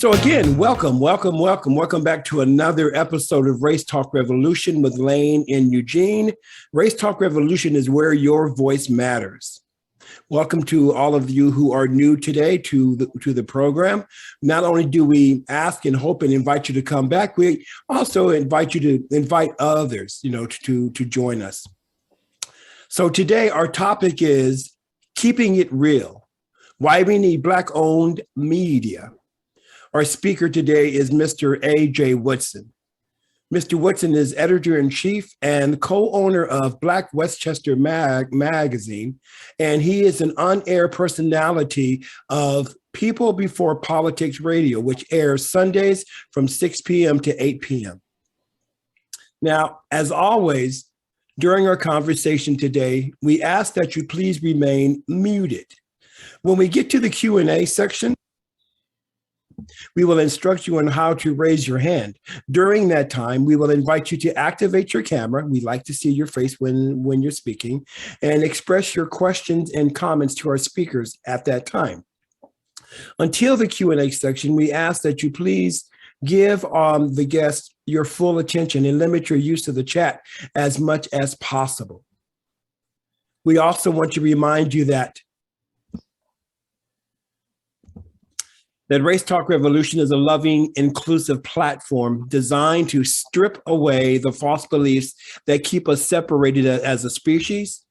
So again, welcome back to another episode of Race Talk Revolution with Lane and Eugene. Race Talk Revolution is where your voice matters. Welcome to all of you who are new today to the program. Not only do we ask and hope and invite you to come back, we also invite you to invite others, to join us. So today our topic is keeping it real, why we need Black-owned media. Our speaker today is Mr. A.J. Woodson. Mr. Woodson is editor-in-chief and co-owner of Black Westchester magazine, and he is an on-air personality of People Before Politics Radio, which airs Sundays from 6 p.m. to 8 p.m. Now, as always, during our conversation today, we ask that you please remain muted. When we get to the Q&A section, we will instruct you on how to raise your hand. During that time, we will invite you to activate your camera. We like to see your face when you're speaking, and express your questions and comments to our speakers at that time. Until the Q&A section, we ask that you please give the guests your full attention and limit your use of the chat as much as possible. We also want to remind you that Race Talk Revolution is a loving, inclusive platform designed to strip away the false beliefs that keep us separated as a species,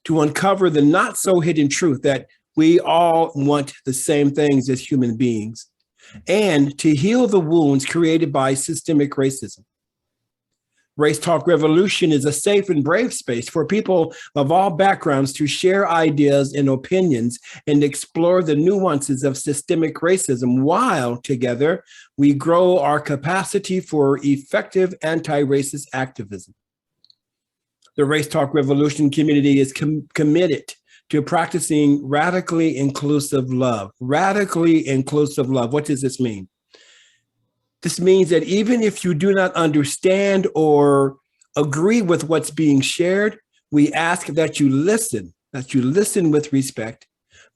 to uncover the not so hidden truth that we all want the same things as human beings, and to heal the wounds created by systemic racism. Race Talk Revolution is a safe and brave space for people of all backgrounds to share ideas and opinions and explore the nuances of systemic racism while together we grow our capacity for effective anti-racist activism. The Race Talk Revolution community is committed to practicing radically inclusive love. Radically inclusive love. What does this mean? This means that even if you do not understand or agree with what's being shared, we ask that you listen with respect,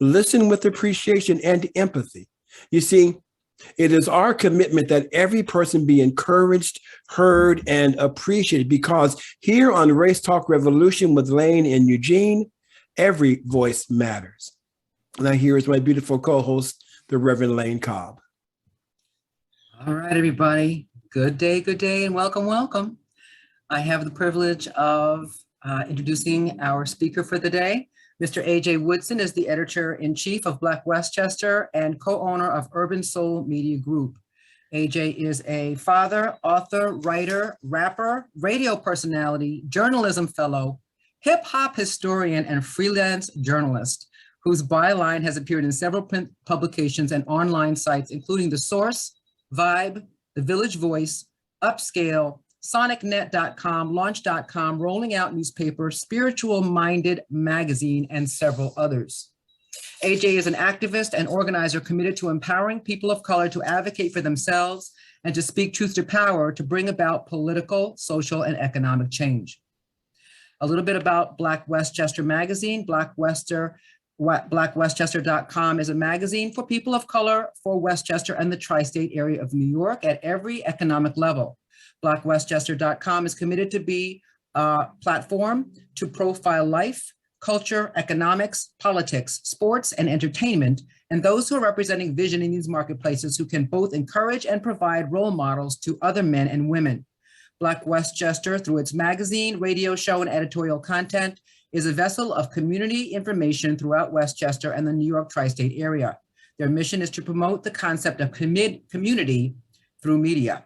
listen with appreciation and empathy. You see, it is our commitment that every person be encouraged, heard, and appreciated, because here on Race Talk Revolution with Lane and Eugene, every voice matters. Now here is my beautiful co-host, the Reverend Lane Cobb. All right, everybody. Good day, and welcome. I have the privilege of introducing our speaker for the day. Mr. A.J. Woodson is the editor-in-chief of Black Westchester and co-owner of Urban Soul Media Group. A.J. is a father, author, writer, rapper, radio personality, journalism fellow, hip-hop historian, and freelance journalist, whose byline has appeared in several print publications and online sites, including The Source, Vibe, The Village Voice, Upscale, SonicNet.com, Launch.com, Rolling Out Newspaper, Spiritual Minded Magazine, and several others. AJ is an activist and organizer committed to empowering people of color to advocate for themselves and to speak truth to power to bring about political, social, and economic change. A little bit about Black Westchester Magazine. BlackWestchester.com is a magazine for people of color for Westchester and the tri-state area of New York at every economic level. BlackWestchester.com is committed to be a platform to profile life, culture, economics, politics, sports, and entertainment, and those who are representing vision in these marketplaces who can both encourage and provide role models to other men and women. Black Westchester, through its magazine, radio show, and editorial content, is a vessel of community information throughout Westchester and the New York tri-state area. Their mission is to promote the concept of community through media.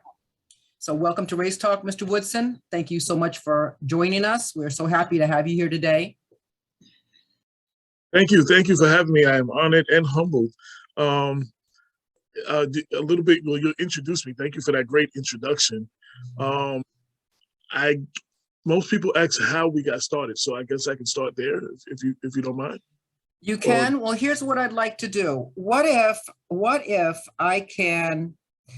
So welcome to Race Talk, Mr. Woodson. Thank you so much for joining us. We're so happy to have you here today. Thank you for having me. I am honored and humbled. A little bit, well, you introduced me. Thank you for that great introduction. Most people ask how we got started, so I guess I can start there if you don't mind. You can. Well, here's what I'd like to do. What if I can,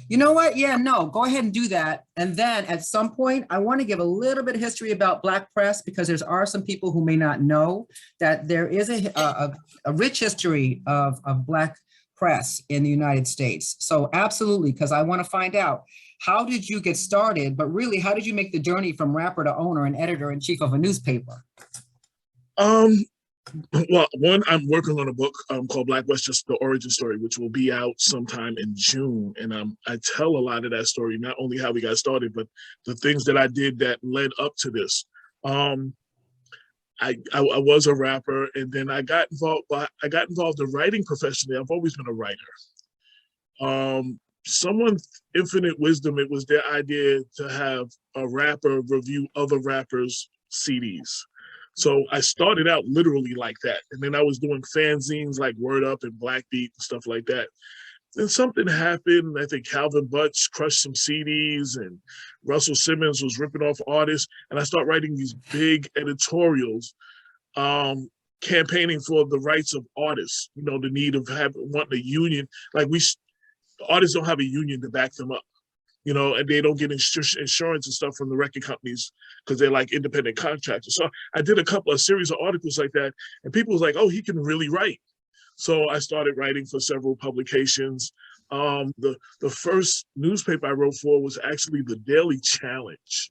you know what? Yeah, no, go ahead and do that. And then at some point, I want to give a little bit of history about Black press, because there are some people who may not know that there is a rich history of Black press in the United States. So absolutely, because I want to find out, how did you get started, but really, how did you make the journey from rapper to owner and editor-in-chief of a newspaper? Um, well, one, I'm working on a book called Black Westchester, The Origin Story, which will be out sometime in June. And I tell a lot of that story, not only how we got started, but the things that I did that led up to this. I was a rapper, and then I got involved in writing professionally. I've always been a writer. Someone's infinite wisdom, it was their idea to have a rapper review other rappers' CDs. So I started out literally like that. And then I was doing fanzines like Word Up and Blackbeat and stuff like that. Then something happened. I think Calvin Butts crushed some CDs and Russell Simmons was ripping off artists. And I started writing these big editorials, campaigning for the rights of artists, you know, the need of wanting a union. Like artists don't have a union to back them up, you know, and they don't get insurance and stuff from the record companies because they're like independent contractors. So I did a series of articles like that, and people was like, oh, he can really write. So I started writing for several publications. The first newspaper I wrote for was actually the Daily Challenge.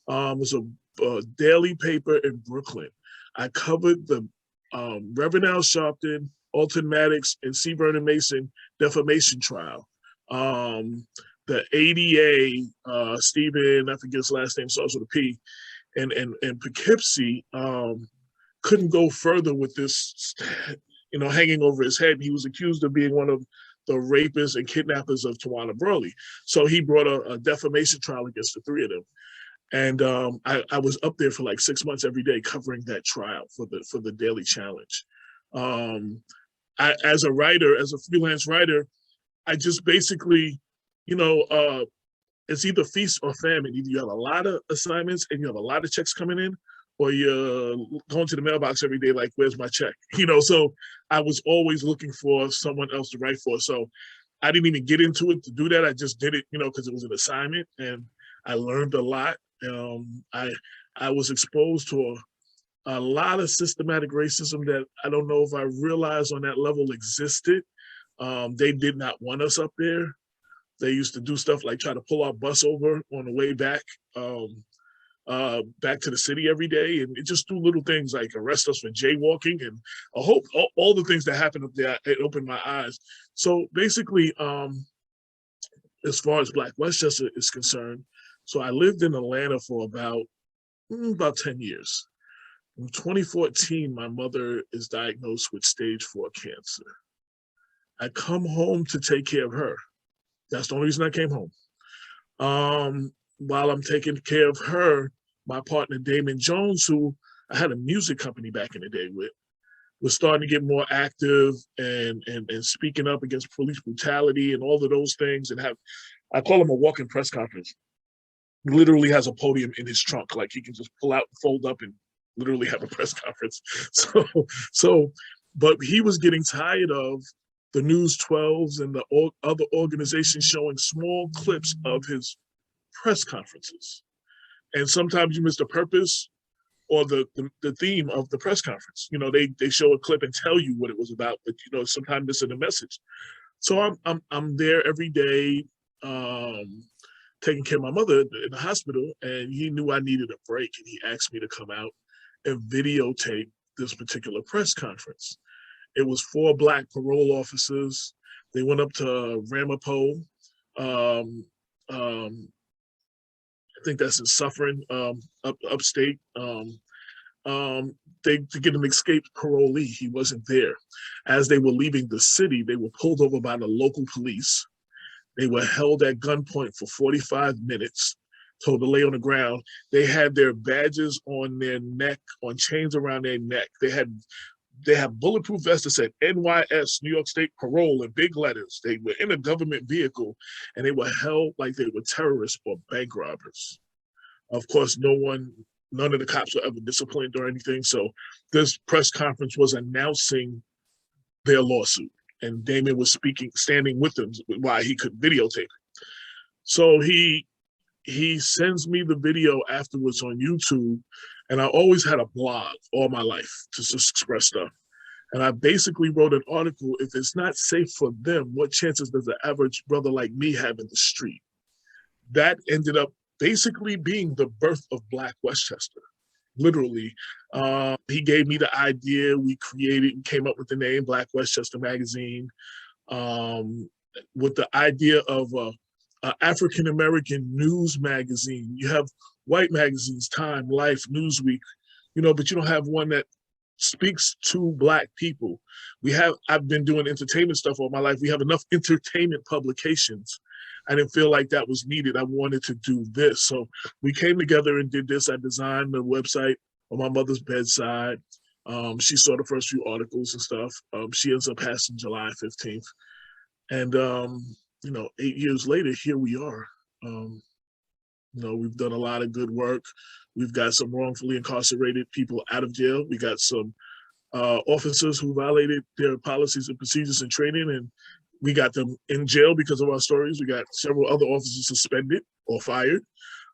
It was a daily paper in Brooklyn. I covered the Reverend Al Sharpton, Alton Maddox, and C. Vernon Mason defamation trial. The ADA, Stephen, I forget his last name, starts with a P, and Poughkeepsie couldn't go further with this, you know, hanging over his head. He was accused of being one of the rapists and kidnappers of Tawana Burley. So he brought a defamation trial against the three of them. And I was up there for like 6 months every day covering that trial for the Daily Challenge. As a writer, as a freelance writer, I just basically, you know, it's either feast or famine. Either you have a lot of assignments and you have a lot of checks coming in, or you're going to the mailbox every day like, where's my check? You know, so I was always looking for someone else to write for. So I didn't even get into it to do that. I just did it, you know, because it was an assignment, and I learned a lot. I was exposed to a lot of systematic racism that I don't know if I realized on that level existed. They did not want us up there. They used to do stuff like try to pull our bus over on the way back to the city every day, and it just do little things like arrest us for jaywalking, and I hope all the things that happened up there, it opened my eyes. So basically, as far as Black Westchester is concerned, so I lived in Atlanta for about 10 years. In 2014, my mother is diagnosed with stage 4 cancer. I come home to take care of her. That's the only reason I came home. While I'm taking care of her, my partner Damon Jones, who I had a music company back in the day with, was starting to get more active and speaking up against police brutality and all of those things. And I call him a walking press conference. He literally has a podium in his trunk, like he can just pull out, fold up, and literally have a press conference. But he was getting tired of the News 12s and the other organizations showing small clips of his press conferences. And sometimes you miss the purpose or the theme of the press conference. You know, they show a clip and tell you what it was about, but you know, sometimes missing the message. So I'm there every day, taking care of my mother in the hospital, and he knew I needed a break, and he asked me to come out and videotape this particular press conference. It was 4 Black parole officers. They went up to Ramapo. I think that's in Suffern, upstate. To get an escaped parolee. He wasn't there. As they were leaving the city, they were pulled over by the local police. They were held at gunpoint for 45 minutes, told to lay on the ground. They had their badges on their neck, on chains around their neck. They have bulletproof vests that said NYS, New York State Parole, in big letters. They were in a government vehicle, and they were held like they were terrorists or bank robbers. Of course, none of the cops were ever disciplined or anything. So this press conference was announcing their lawsuit, and Damon was standing with them while he could videotape it. So he sends me the video afterwards on YouTube, and I always had a blog all my life to just express stuff. And I basically wrote an article, if it's not safe for them, what chances does the average brother like me have in the street? That ended up basically being the birth of Black Westchester. Literally, he gave me the idea. We came up with the name Black Westchester Magazine, with the idea of a African American news magazine. You have white magazines, Time, Life, Newsweek, but you don't have one that speaks to Black people. I've been doing entertainment stuff all my life. We have enough entertainment publications. I didn't feel like that was needed. I wanted to do this. So we came together and did this. I designed the website on my mother's bedside. She saw the first few articles and stuff. She ends up passing July 15th. And, 8 years later, here we are. We've done a lot of good work. We've got some wrongfully incarcerated people out of jail. We got some officers who violated their policies and procedures and training, and we got them in jail because of our stories. We got several other officers suspended or fired.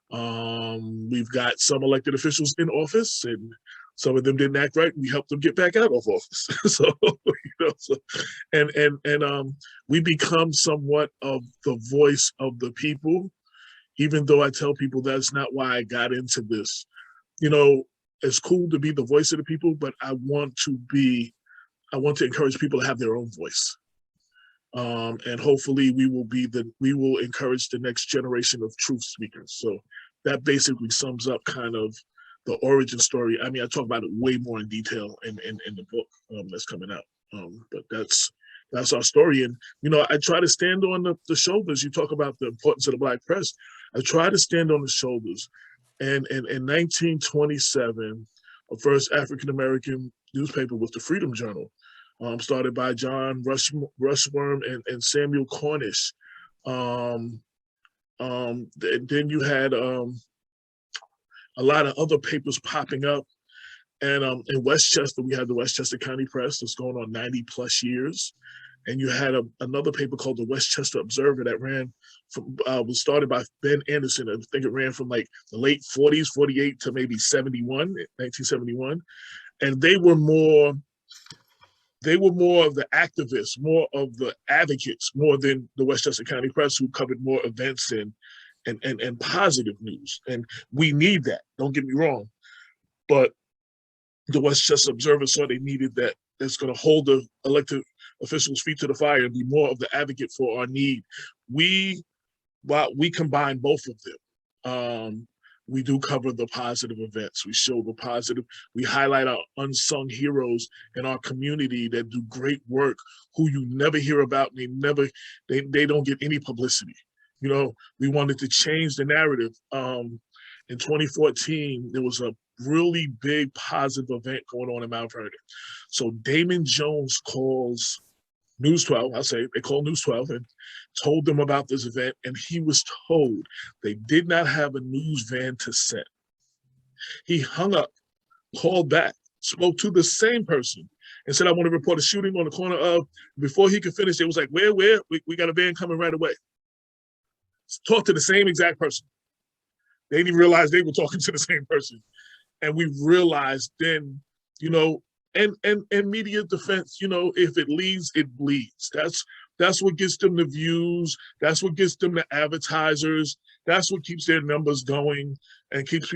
We've got some elected officials in office, and some of them didn't act right. We helped them get back out of office. We become somewhat of the voice of the people, even though I tell people that's not why I got into this. It's cool to be the voice of the people, but I want to encourage people to have their own voice. And hopefully we will encourage the next generation of truth speakers. So that basically sums up kind of the origin story. I mean, I talk about it way more in detail in the book that's coming out. But that's our story. And, I try to stand on the shoulders. You talk about the importance of the Black press. I try to stand on the shoulders. And in 1927, the first African-American newspaper was the Freedom Journal, started by John Rushworm and Samuel Cornish. Then you had a lot of other papers popping up. And in Westchester, we had the Westchester County Press that's going on 90 plus years. And you had another paper called the Westchester Observer that was started by Ben Anderson. I think it ran from like the late 40s, 48 to maybe 1971. And they were more of the activists, more of the advocates, more than the Westchester County Press, who covered more events and positive news. And we need that, don't get me wrong. But the Westchester Observer saw they needed that. That's going to hold the elected officials' feet to the fire and be more of the advocate for our need. We combine both of them. We do cover the positive events. We show the positive. We highlight our unsung heroes in our community that do great work, who you never hear about. And they don't get any publicity. We wanted to change the narrative. In 2014, there was a really big positive event going on in Mount Vernon. So Damon Jones calls News 12, they call News 12, and told them about this event, and he was told they did not have a news van to send. He hung up, called back, spoke to the same person, and said, I want to report a shooting on the corner of, before he could finish, it was like, where? We got a van coming right away. Talk to the same exact person. They didn't even realize they were talking to the same person. And we realized then, and media defense, if it leads, it bleeds. That's what gets them the views. That's what gets them the advertisers. That's what keeps their numbers going and keeps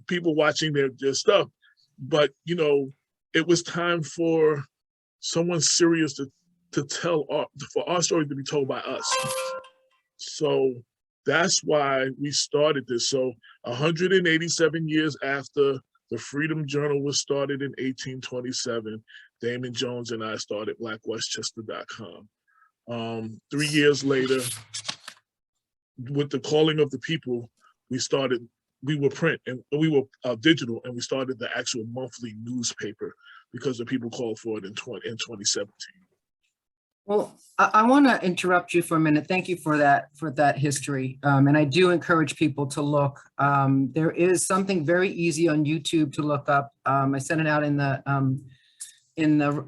people watching their stuff. But, it was time for someone serious to tell for our story to be told by us. So that's why we started this. So 187 years after the Freedom Journal was started in 1827, Damon Jones and I started blackwestchester.com. 3 years later, with the calling of the people, we were print and we were digital, and we started the actual monthly newspaper because the people called for it in 2017. Well, I want to interrupt you for a minute. Thank you for that history. And I do encourage people to look. There is something very easy on YouTube to look up. I sent it out in the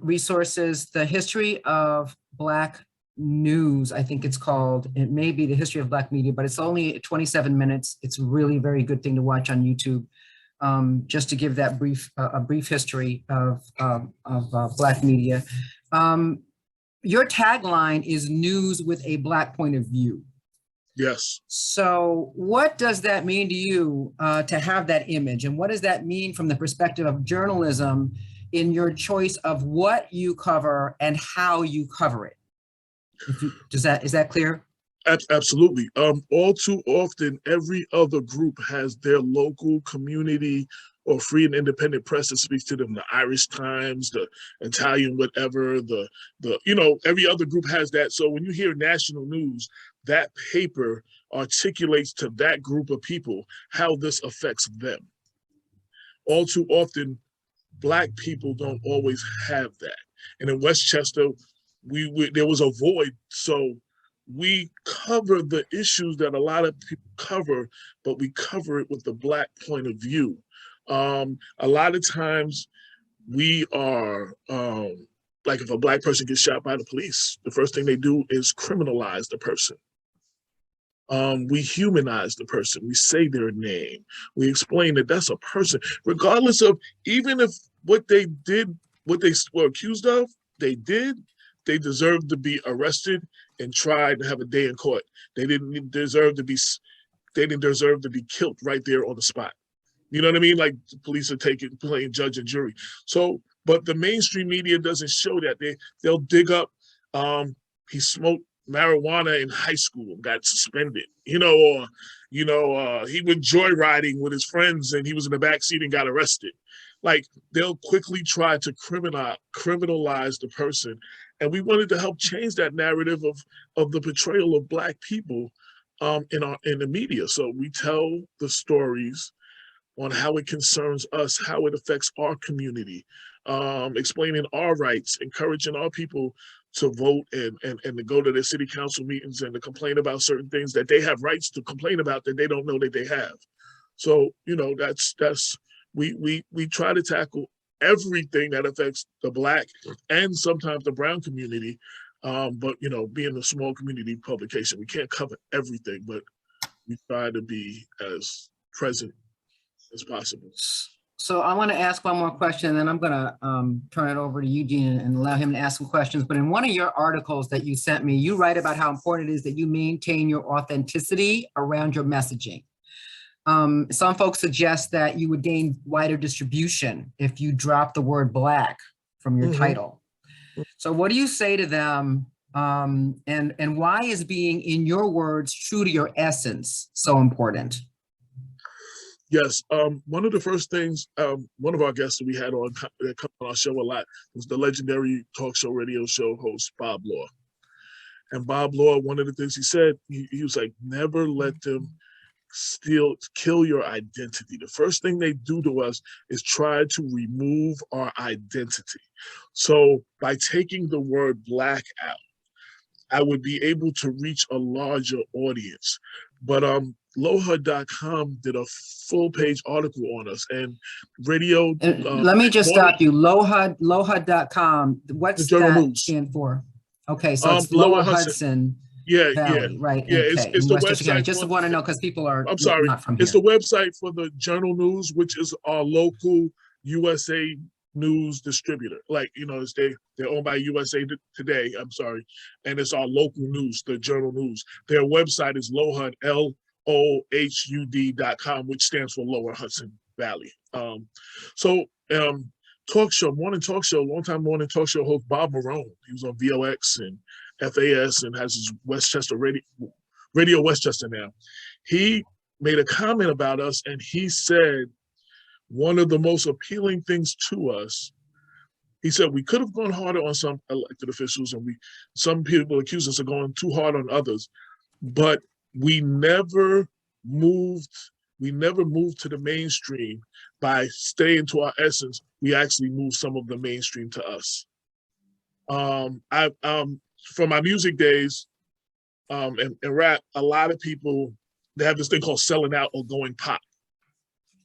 resources, the history of Black news, I think it's called. It may be the history of Black media, but it's only 27 minutes. It's really a very good thing to watch on YouTube. just to give that a brief history of Black media. Your tagline is news with a Black point of view. Yes. So what does that mean to you to have that image? And what does that mean from the perspective of journalism in your choice of what you cover and how you cover it? Is that clear? Absolutely. All too often, every other group has their local community or free and independent press that speaks to them. The Irish Times, the Italian whatever, the every other group has that. So when you hear national news, that paper articulates to that group of people how this affects them. All too often, Black people don't always have that. And in Westchester, there was a void. So we cover the issues that a lot of people cover, but we cover it with the Black point of view. A lot of times we are, like if a Black person gets shot by the police, the first thing they do is criminalize the person. We humanize the person. We say their name. We explain that that's a person, regardless of, even if what they did, what they were accused of, they deserve to be arrested and tried and have a day in court. They didn't deserve to be killed right there on the spot. You know what I mean? Like the police are playing judge and jury. So, but the mainstream media doesn't show that. They'll dig up, he smoked marijuana in high school and got suspended, or he went joyriding with his friends and he was in the backseat and got arrested. Like they'll quickly try to criminalize the person. And we wanted to help change that narrative of the portrayal of Black people in the media. So we tell the stories on how it concerns us, how it affects our community, explaining our rights, encouraging our people to vote and to go to their city council meetings and to complain about certain things that they have rights to complain about that they don't know that they have. So, we try to tackle everything that affects the Black and sometimes the brown community. But being a small community publication, we can't cover everything, but we try to be as present as possible. So I want to ask one more question, and then I'm going to turn it over to Eugene and allow him to ask some questions. But in one of your articles that you sent me, you write about how important it is that you maintain your authenticity around your messaging. Some folks suggest that you would gain wider distribution if you drop the word Black from your title. So what do you say to them? And why is being, in your words, true to your essence so important? Yes, one of the first things, one of our guests that we had on our show a lot was the legendary talk show, radio show host, Bob Law. And Bob Law, one of the things he said, he was like, never let them kill your identity. The first thing they do to us is try to remove our identity. So by taking the word Black out, I would be able to reach a larger audience. But LoHud.com did a full page article on us, and radio. Let me just stop you. LoHud.com. What's that stand for? Okay, so it's Lower Hudson. Yeah, Valley, yeah, right. Yeah, okay. it's the website. Just want to know because people are. I'm sorry. Not from here. It's the website for the Journal News, which is our local USA News distributor. Like they're owned by USA Today. I'm sorry, and it's our local news, the Journal News. Their website is LoHud, LOHUD.com, which stands for Lower Hudson Valley. Morning talk show, longtime morning talk show host Bob Marone. He was on VOX and FAS and has his Westchester Radio Westchester now. He made a comment about us, and he said one of the most appealing things to us, he said we could have gone harder on some elected officials, and some people accuse us of going too hard on others, but we never moved to the mainstream by staying to our essence. We actually moved some of the mainstream to us. From my music days and rap, a lot of people, they have this thing called selling out or going pop.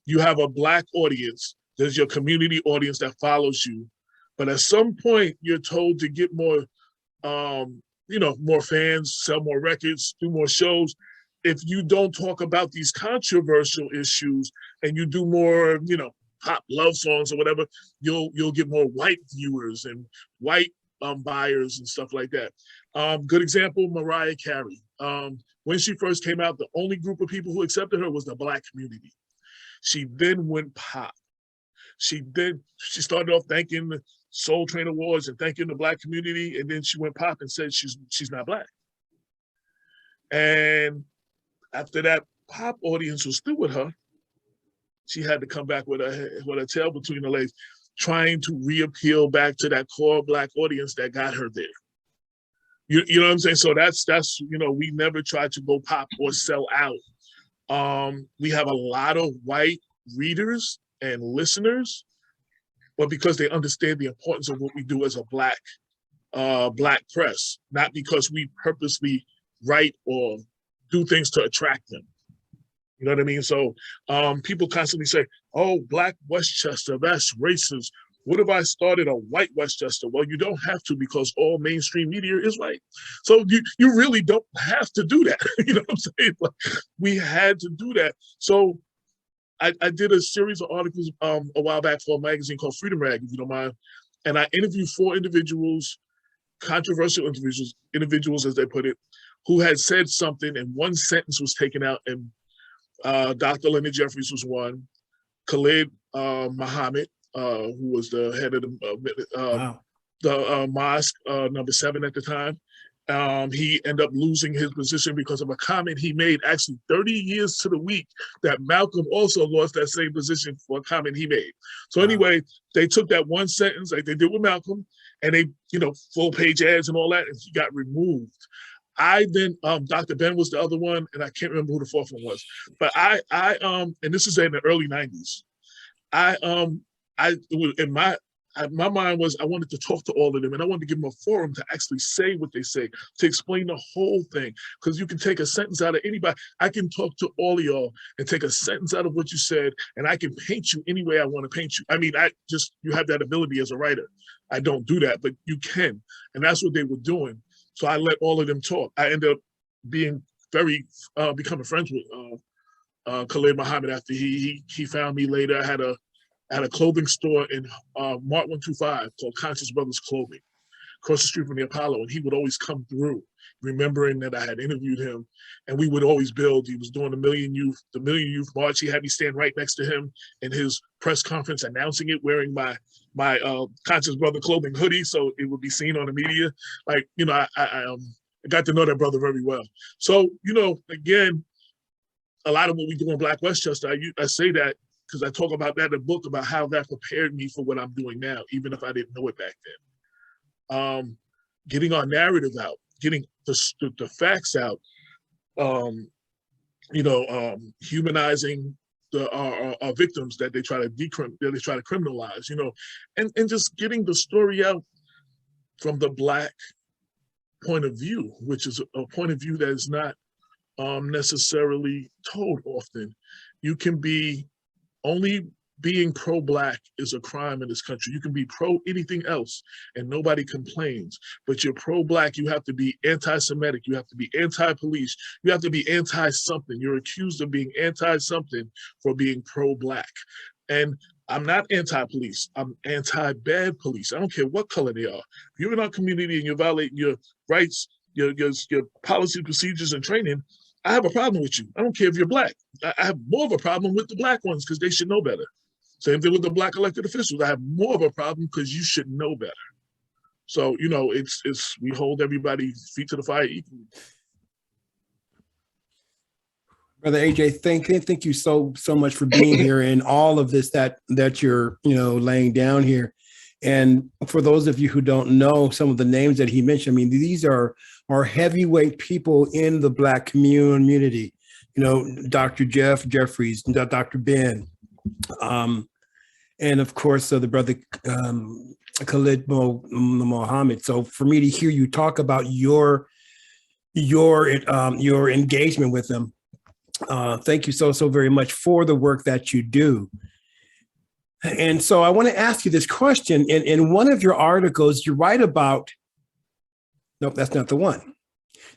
You have a Black audience, there's your community audience that follows you, but at some point you're told to get more, more fans, sell more records, do more shows. if you don't talk about these controversial issues and you do more, pop love songs or whatever, you'll get more white viewers and white buyers and stuff like that. Good example, Mariah Carey. When she first came out, the only group of people who accepted her was the Black community. She then went pop. She started off thanking the Soul Train Awards and thanking the Black community, and then she went pop and said she's not Black. And after that pop audience was through with her, she had to come back with her tail between her legs, trying to reappeal back to that core Black audience that got her there. You know what I'm saying? So that's we never tried to go pop or sell out. We have a lot of white readers and listeners, but because they understand the importance of what we do as a Black press, not because we purposely write or do things to attract them. You know what I mean? So people constantly say, oh, Black Westchester, that's racist. What if I started a white Westchester? Well, you don't have to, because all mainstream media is white. So you really don't have to do that. You know what I'm saying? Like, we had to do that. So I did a series of articles a while back for a magazine called Freedom Rag, if you don't mind. And I interviewed 4 individuals, controversial individuals as they put it, who had said something and one sentence was taken out, and Dr. Leonard Jeffries was one, Khalid Muhammad, who was the head of the mosque, number 7 at the time. He ended up losing his position because of a comment he made actually 30 years to the week that Malcolm also lost that same position for a comment he made. So anyway, they took that one sentence like they did with Malcolm, and they, full page ads and all that, and he got removed. I then, Dr. Ben was the other one, and I can't remember who the 4th one was. But I and this is in the early 90s. My mind was, I wanted to talk to all of them, and I wanted to give them a forum to actually say what they say, to explain the whole thing. Because you can take a sentence out of anybody. I can talk to all of y'all and take a sentence out of what you said, and I can paint you any way I want to paint you. I mean, you have that ability as a writer. I don't do that, but you can. And that's what they were doing. So I let all of them talk. I ended up becoming friends with Khalid Muhammad after he found me later. I had a clothing store in Mart 125 called Conscious Brothers Clothing, across the street from the Apollo, and he would always come through, remembering that I had interviewed him, and we would always build. He was doing the Million Youth March. He had me stand right next to him in his press conference, announcing it, wearing my Conscious Brother Clothing hoodie, so it would be seen on the media. Like, I got to know that brother very well. So, again, a lot of what we do in Black Westchester, I say that because I talk about that in the book, about how that prepared me for what I'm doing now, even if I didn't know it back then. Getting our narrative out, getting the facts out, humanizing our victims that they try to criminalize, and just getting the story out from the Black point of view, which is a point of view that is not necessarily told often. You can be only being pro-Black is a crime in this country. You can be pro anything else and nobody complains, but you're pro-Black, you have to be anti-Semitic, you have to be anti-police, you have to be anti-something. You're accused of being anti-something for being pro-Black. And I'm not anti-police, I'm anti-bad police. I don't care what color they are. If you're in our community and you're violating your rights, your policy, procedures, and training, I have a problem with you. I don't care if you're Black. I have more of a problem with the Black ones because they should know better. Same thing with the Black elected officials. I have more of a problem because you should know better. So, it's we hold everybody's feet to the fire equally. Brother AJ, thank you so much for being here and all of this that you're laying down here. And for those of you who don't know some of the names that he mentioned, I mean, these are heavyweight people in the Black community. Dr. Jeffries, Dr. Ben, and of course the brother Khalid Muhammad. So for me to hear you talk about your engagement with them, thank you so very much for the work that you do. And so I want to ask you this question. In one of your articles, you write about, nope, that's not the one.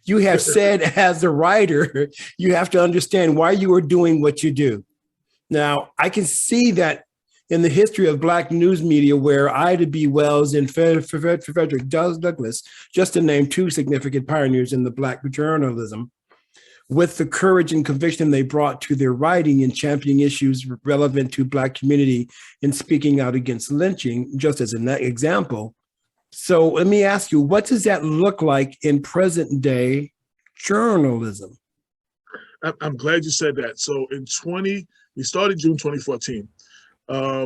You have said as a writer, you have to understand why you are doing what you do. Now, I can see that in the history of Black news media, where Ida B. Wells and Frederick Douglass, just to name two significant pioneers in the Black journalism, with the courage and conviction they brought to their writing and championing issues relevant to Black community and speaking out against lynching, just as an example. So let me ask you, what does that look like in present day journalism? I'm glad you said that. So we started June 2014.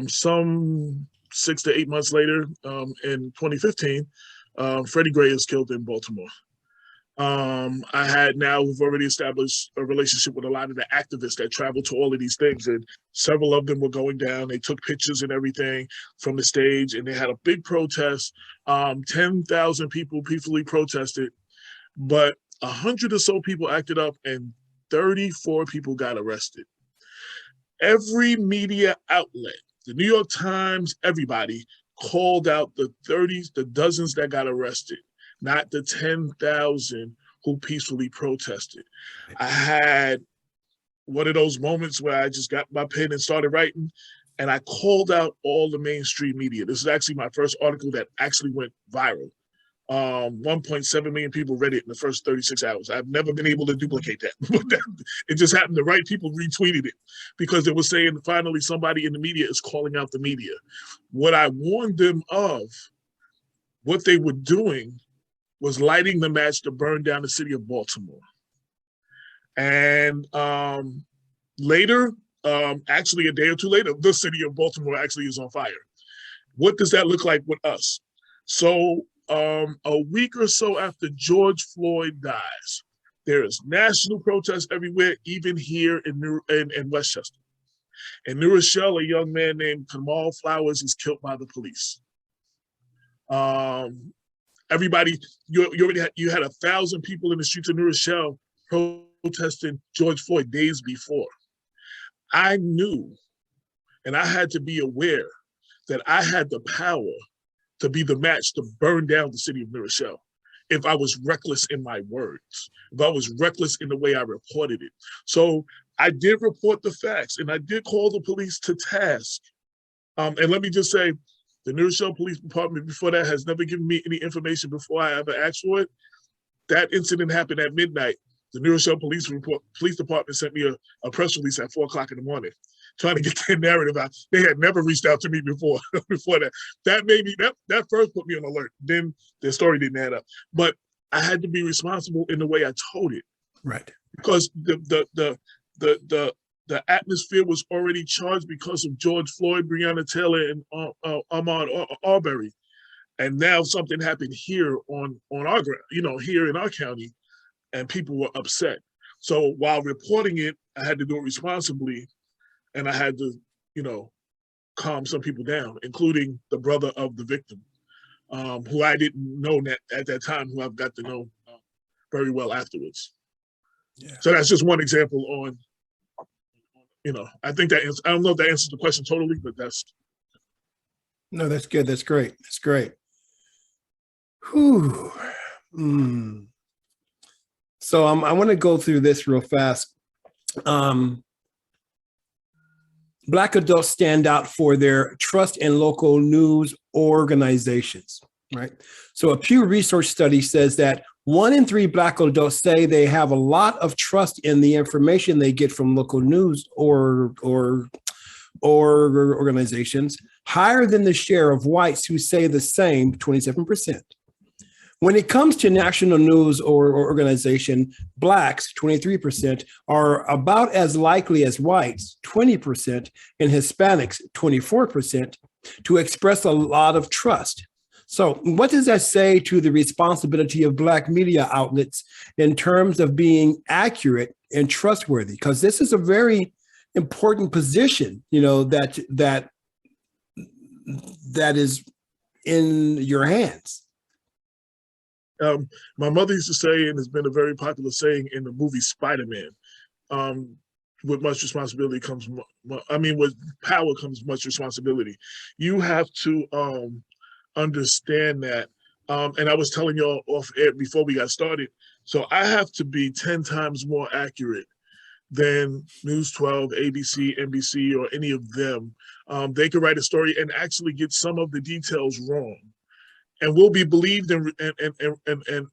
Some 6 to 8 months later, in 2015, Freddie Gray is killed in Baltimore. We've already established a relationship with a lot of the activists that travel to all of these things, and several of them were going down. They took pictures and everything from the stage, and they had a big protest. 10,000 people peacefully protested, but 100 or so people acted up, and 34 people got arrested. Every media outlet, the New York Times, everybody called out the dozens that got arrested, not the 10,000 who peacefully protested. I had one of those moments where I just got my pen and started writing, and I called out all the mainstream media. This is actually my first article that actually went viral. 1.7 million people read it in the first 36 hours. I've never been able to duplicate that. It just happened. The right people retweeted it because it was saying finally somebody in the media is calling out the media. What I warned them of, what they were doing, was lighting the match to burn down the city of Baltimore. And later, actually a day or two later, the city of Baltimore actually is on fire. What does that look like with us? So a week or so after George Floyd dies, there is national protests everywhere, even here in Westchester. In New Rochelle, a young man named Kamal Flowers is killed by the police. Everybody, you had 1,000 people in the streets of New Rochelle protesting George Floyd days before. I knew, and I had to be aware that I had the power to be the match to burn down the city of New Rochelle if I was reckless in my words, if I was reckless in the way I reported it. So I did report the facts, and I did call the police to task. And let me just say, the New Rochelle Police Department before that has never given me any information before I ever asked for it. That incident happened at midnight. The New Rochelle Police Department sent me a press release at 4 o'clock in the morning, trying to get their narrative out. They had never reached out to me before that. That made me, that first put me on alert. Then their story didn't add up. But I had to be responsible in the way I told it. Right. Because the atmosphere was already charged because of George Floyd, Breonna Taylor, and Ahmaud Arbery. And now something happened here on our ground, here in our county, and people were upset. So while reporting it, I had to do it responsibly, and I had to, calm some people down, including the brother of the victim, who I didn't know at that time, who I've got to know very well afterwards. Yeah. So that's just one example on, I think that, I don't know if that answers the question totally, but that's. No, that's good. That's great. That's great. Whew. So I want to go through this real fast. Black adults stand out for their trust in local news organizations, right? So a Pew Research study says that 1 in 3 Black adults say they have a lot of trust in the information they get from local news or organizations, higher than the share of whites who say the same, 27%. When it comes to national news or organization, Blacks, 23%, are about as likely as whites, 20%, and Hispanics, 24%, to express a lot of trust. So what does that say to the responsibility of Black media outlets in terms of being accurate and trustworthy? Because this is a very important position, that is in your hands. My mother used to say, and it's been a very popular saying in the movie Spider-Man, with much responsibility comes, with power comes much responsibility. You have to understand that, and I was telling y'all off air before we got started, So I have to be 10 times more accurate than News 12, ABC, NBC, or any of them. They could write a story and actually get some of the details wrong, and will be believed and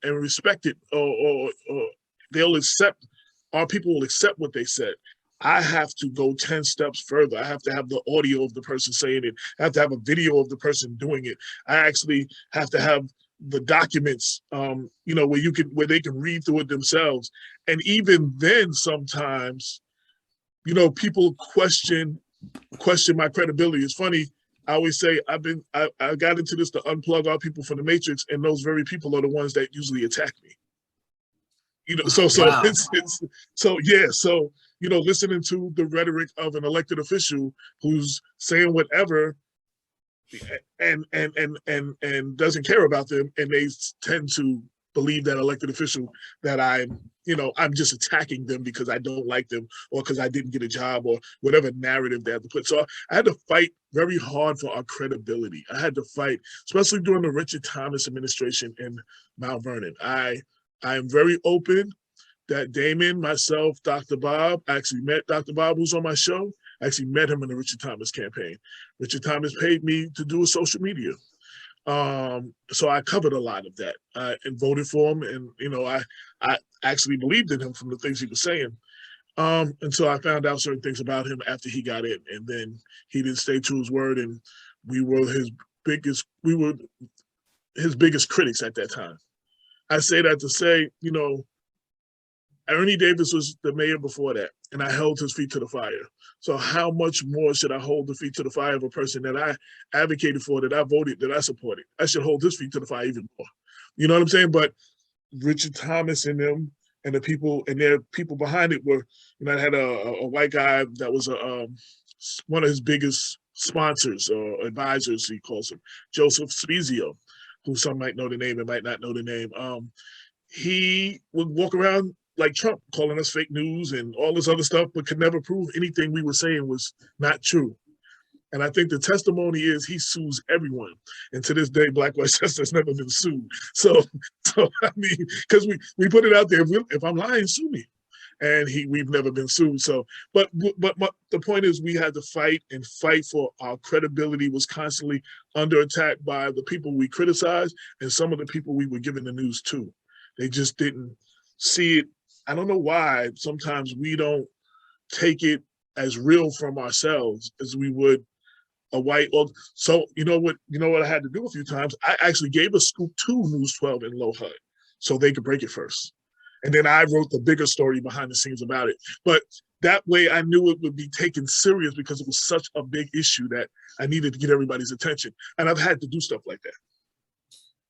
respected, or they'll accept. Our people will accept what they said. I have to go 10 steps further. I have to have the audio of the person saying it. I have to have a video of the person doing it. I actually have to have the documents, where they can read through it themselves. And even then, sometimes, people question my credibility. It's funny. I always say I got into this to unplug our people from the matrix, and those very people are the ones that usually attack me. Wow. Listening to the rhetoric of an elected official who's saying whatever and doesn't care about them, and they tend to believe that elected official that I'm just attacking them because I don't like them or because I didn't get a job or whatever narrative they have to put. So I had to fight very hard for our credibility. I had to fight, especially during the Richard Thomas administration in Mount Vernon. I am very open that Damon, myself, Dr. Bob, actually met Dr. Bob, who's on my show. I actually met him in the Richard Thomas campaign. Richard Thomas paid me to do a social media. So I covered a lot of that and voted for him. And, I actually believed in him from the things he was saying. And so I found out certain things about him after he got in, and then he didn't stay to his word. And we were his biggest critics at that time. I say that to say, Ernie Davis was the mayor before that, and I held his feet to the fire. So how much more should I hold the feet to the fire of a person that I advocated for, that I voted, that I supported? I should hold his feet to the fire even more. You know what I'm saying? But Richard Thomas and them and the people and their people behind it were, I had a white guy that was one of his biggest sponsors or advisors, he calls him, Joseph Spezio, who some might know the name and might not know the name. He would walk around like Trump, calling us fake news and all this other stuff, but could never prove anything we were saying was not true. And I think the testimony is he sues everyone. And to this day, Black Westchester has never been sued. So I mean, because we put it out there, if I'm lying, sue me. And we've never been sued. So, but the point is, we had to fight for our credibility was constantly under attack by the people we criticized and some of the people we were giving the news to. They just didn't see it. I don't know why sometimes we don't take it as real from ourselves as we would a white. So you know what I had to do a few times? I actually gave a scoop to News 12 in Low HUD so they could break it first. And then I wrote the bigger story behind the scenes about it. But that way I knew it would be taken serious because it was such a big issue that I needed to get everybody's attention. And I've had to do stuff like that.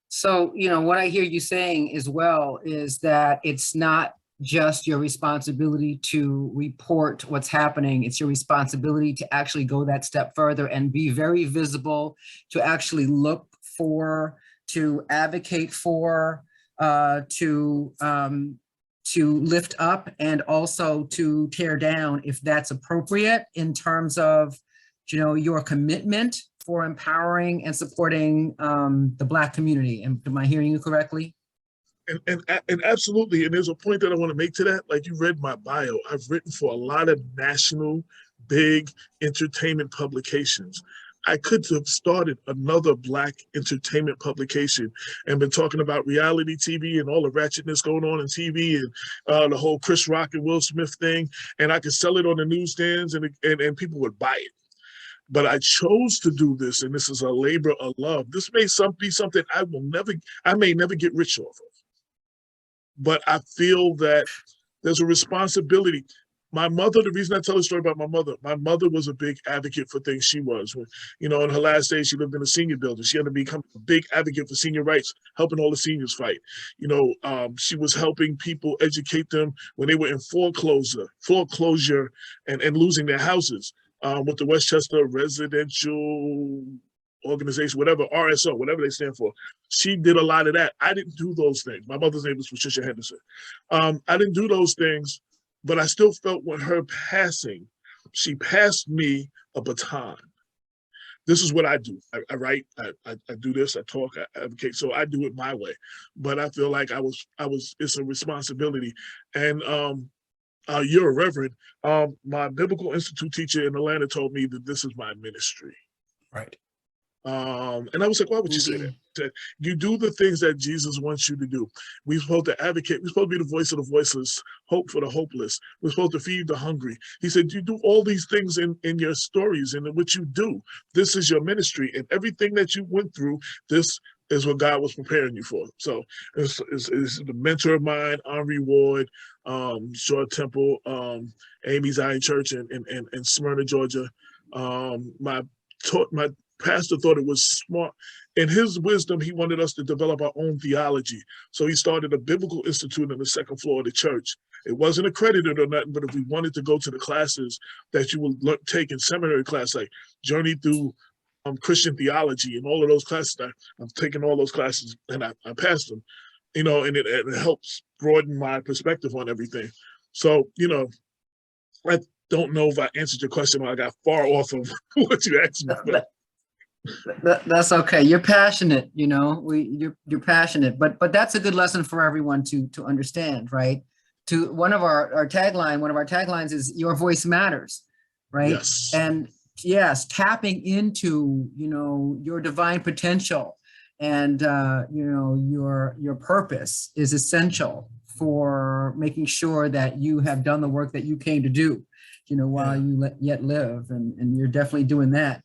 So, what I hear you saying as well is that it's not just your responsibility to report what's happening. It's your responsibility to actually go that step further and be very visible, to actually look for, to advocate for, to lift up, and also to tear down if that's appropriate in terms of, your commitment for empowering and supporting the Black community. Am I hearing you correctly? And absolutely. And there's a point that I want to make to that. Like, you read my bio. I've written for a lot of national, big entertainment publications. I could have started another Black entertainment publication and been talking about reality TV and all the ratchetness going on in TV and the whole Chris Rock and Will Smith thing. And I could sell it on the newsstands and people would buy it. But I chose to do this, and this is a labor of love. This may be something I may never get rich off of. But I feel that there's a responsibility. My mother, the reason I tell a story about my mother was a big advocate for things she was. In her last days, she lived in a senior building. She had to become a big advocate for senior rights, helping all the seniors fight. She was helping people, educate them when they were in foreclosure and losing their houses with the Westchester Residential Organization, whatever, RSO, whatever they stand for. She did a lot of that. I didn't do those things. My mother's name was Patricia Henderson. I didn't do those things, but I still felt with her passing, she passed me a baton this is what I do. I write, I do this, I talk, I advocate. So I do it my way. But I feel like it's a responsibility. And you're a reverend. My biblical institute teacher in Atlanta told me that this is my ministry. Right. And I was like, why would you say that? Said, you do the things that Jesus wants you to do. We're supposed to advocate. We're supposed to be the voice of the voiceless, hope for the hopeless. We're supposed to feed the hungry. He said, you do all these things in your stories and in what you do. This is your ministry. And everything that you went through, this is what God was preparing you for. So it's the mentor of mine, Henri Ward, Short Temple, Amy Zion Church in Smyrna, Georgia. My pastor thought it was smart. In his wisdom, he wanted us to develop our own theology. So he started a biblical institute on the second floor of the church. It wasn't accredited or nothing, but if we wanted to go to the classes that you will take in seminary class, like Journey Through Christian Theology and all of those classes, I've taken all those classes and I passed them, and it helps broaden my perspective on everything. So, I don't know if I answered your question or I got far off of what you asked me. That's okay. You're passionate, you're passionate, but that's a good lesson for everyone to understand, right? To one of our taglines is your voice matters, right? Yes. And yes, tapping into, your divine potential and, your purpose is essential for making sure that you have done the work that you came to do, while you yet live. And you're definitely doing that.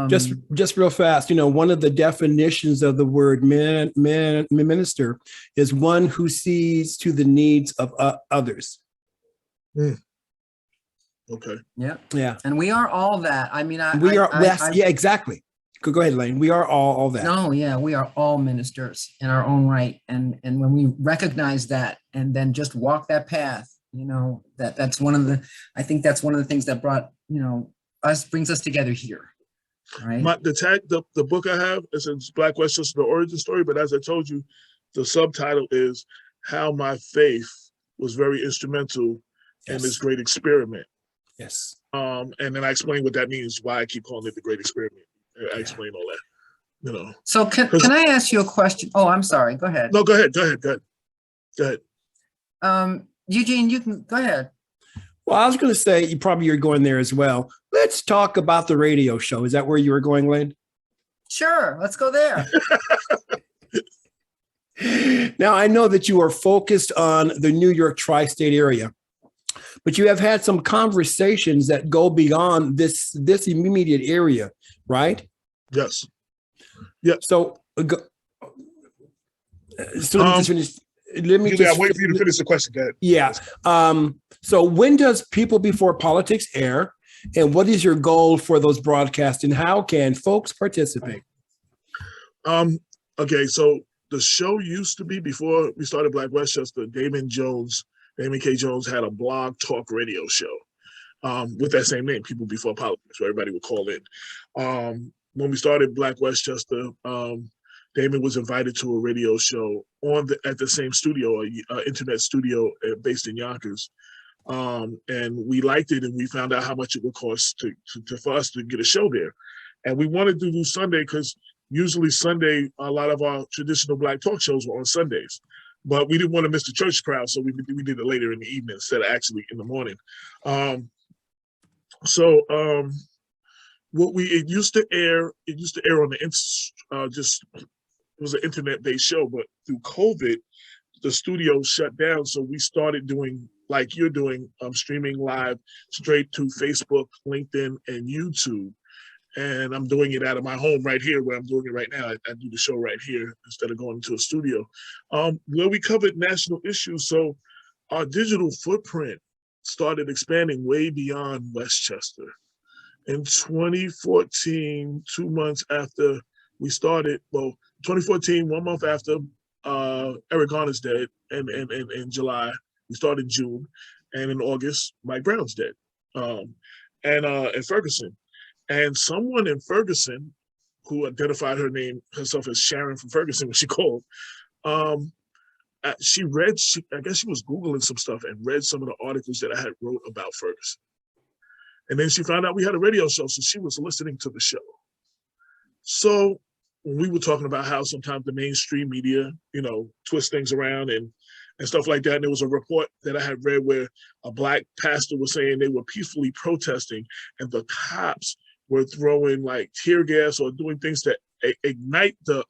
Just real fast, one of the definitions of the word minister is one who sees to the needs of others. Okay. Yeah. Yeah. And we are all that. I mean, yeah, exactly. Go ahead, Lane. We are all that. No, yeah, we are all ministers in our own right. And when we recognize that and then just walk that path, that's one of the things that brought, brings us together here. Right. The book I have is Black Westchester, the origin story. But as I told you, the subtitle is How My Faith Was Very Instrumental in This Great Experiment. Yes. And then I explain what that means, why I keep calling it the Great Experiment. I explain all that, So can I ask you a question? Oh, I'm sorry. Go ahead. No, go ahead. Go ahead. Eugene, you can go ahead. Well, I was going to say, you're going there as well. Let's talk about the radio show. Is that where you were going, Lane? Sure. Let's go there. Now, I know that you are focused on the New York tri-state area, but you have had some conversations that go beyond this immediate area, right? Yes. Yeah. So let me just finish. Let me just wait for you to finish the question. Go ahead. Yeah. So when does People Before Politics air? And what is your goal for those broadcasts? And how can folks participate? Okay, so the show used to be, before we started Black Westchester, Damon K. Jones had a blog talk radio show with that same name, People Before Politics, where everybody would call in. When we started Black Westchester, Damon was invited to a radio show at the same studio, internet studio based in Yonkers. And we liked it, and we found out how much it would cost for us to get a show there. And we wanted to do Sunday because usually Sunday, a lot of our traditional Black talk shows were on Sundays. But we didn't want to miss the church crowd, so we did it later in the evening instead of actually in the morning. It used to air on it was an internet-based show, but through COVID, the studio shut down. So we started doing, like you're doing, streaming live straight to Facebook, LinkedIn, and YouTube. And I'm doing it out of my home right here where I'm doing it right now. I do the show right here instead of going to a studio. Where we covered national issues. So our digital footprint started expanding way beyond Westchester. In 2014, 2 months after we started, 2014, 1 month after Eric Garner's dead, and in July, we started June, and in August, Mike Brown's dead, and Ferguson. And someone in Ferguson, who identified herself as Sharon from Ferguson when she called, I guess she was Googling some stuff and read some of the articles that I had wrote about Ferguson. And then she found out we had a radio show, so she was listening to the show. So when we were talking about how sometimes the mainstream media, twist things around and stuff like that, and there was a report that I had read where a Black pastor was saying they were peacefully protesting and the cops were throwing like tear gas or doing things to ignite the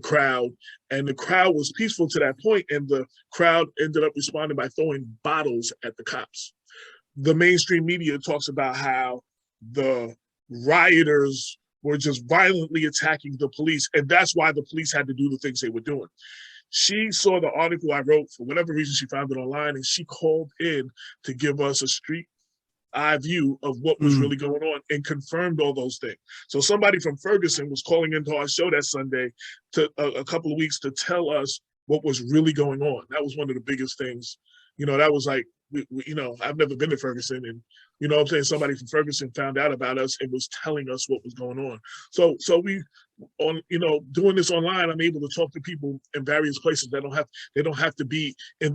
crowd, and the crowd was peaceful to that point, and the crowd ended up responding by throwing bottles at the cops. The mainstream media talks about how the rioters were just violently attacking the police, and that's why the police had to do the things they were doing. She saw the article I wrote, for whatever reason she found it online, and she called in to give us a street eye view of what was really going on and confirmed all those things. So somebody from Ferguson was calling into our show that Sunday to a couple of weeks to tell us what was really going on. That was one of the biggest things. That was like, I've never been to Ferguson, and I'm saying, somebody from Ferguson found out about us and was telling us what was going on. So we, doing this online, I'm able to talk to people in various places that they don't have to be in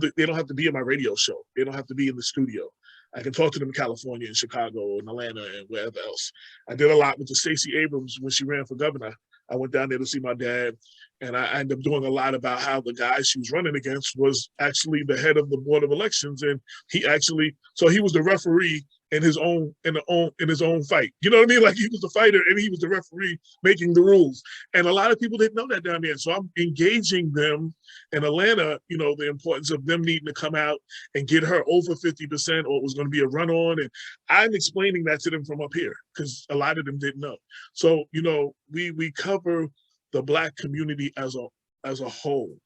my radio show. They don't have to be in the studio. I can talk to them in California and Chicago and Atlanta and wherever else. I did a lot with the Stacey Abrams when she ran for governor. I went down there to see my dad, and I ended up doing a lot about how the guy she was running against was actually the head of the Board of Elections, and he was the referee in his own fight. You know what I mean? Like, he was the fighter and he was the referee making the rules. And a lot of people didn't know that down there. So I'm engaging them in Atlanta, the importance of them needing to come out and get her over 50%, or it was going to be a run on. And I'm explaining that to them from up here because a lot of them didn't know. So, we cover the Black community as a whole.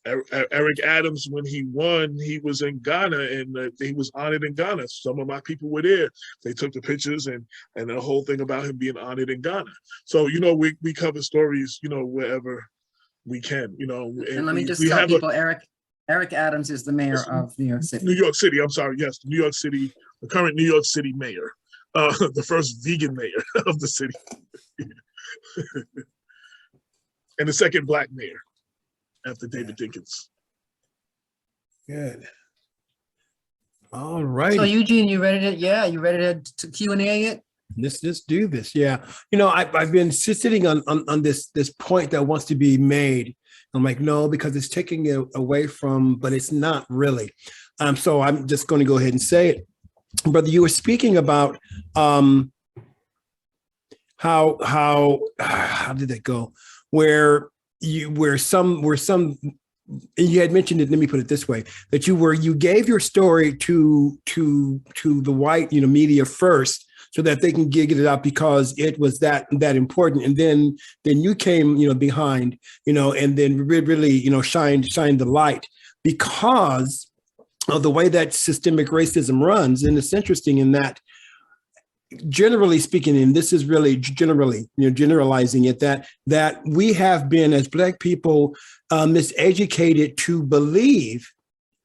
Eric Adams, when he won, he was in Ghana, and he was honored in Ghana. Some of my people were there. They took the pictures and the whole thing about him being honored in Ghana. So, we cover stories, wherever we can, And let me just tell people, Eric Adams is the mayor of New York City. New York City, I'm sorry, yes, New York City, the current New York City mayor, the first vegan mayor of the city. And the second Black mayor after David Dinkins. Good. All right. So Eugene, you ready to Q&A it? Let's do this. Yeah. I've been sitting on this point that wants to be made. I'm like, no, because it's taking it away from, but it's not really. So I'm just going to go ahead and say it. Brother, you were speaking about how did that go? Where some and you had mentioned it, let me put it this way, that you gave your story to the white media first, so that they can get it out because it was that important, and then you came behind, and then really shined the light because of the way that systemic racism runs. And it's interesting in that, generally speaking, and this is really generally, generalizing it, that we have been, as Black people, miseducated to believe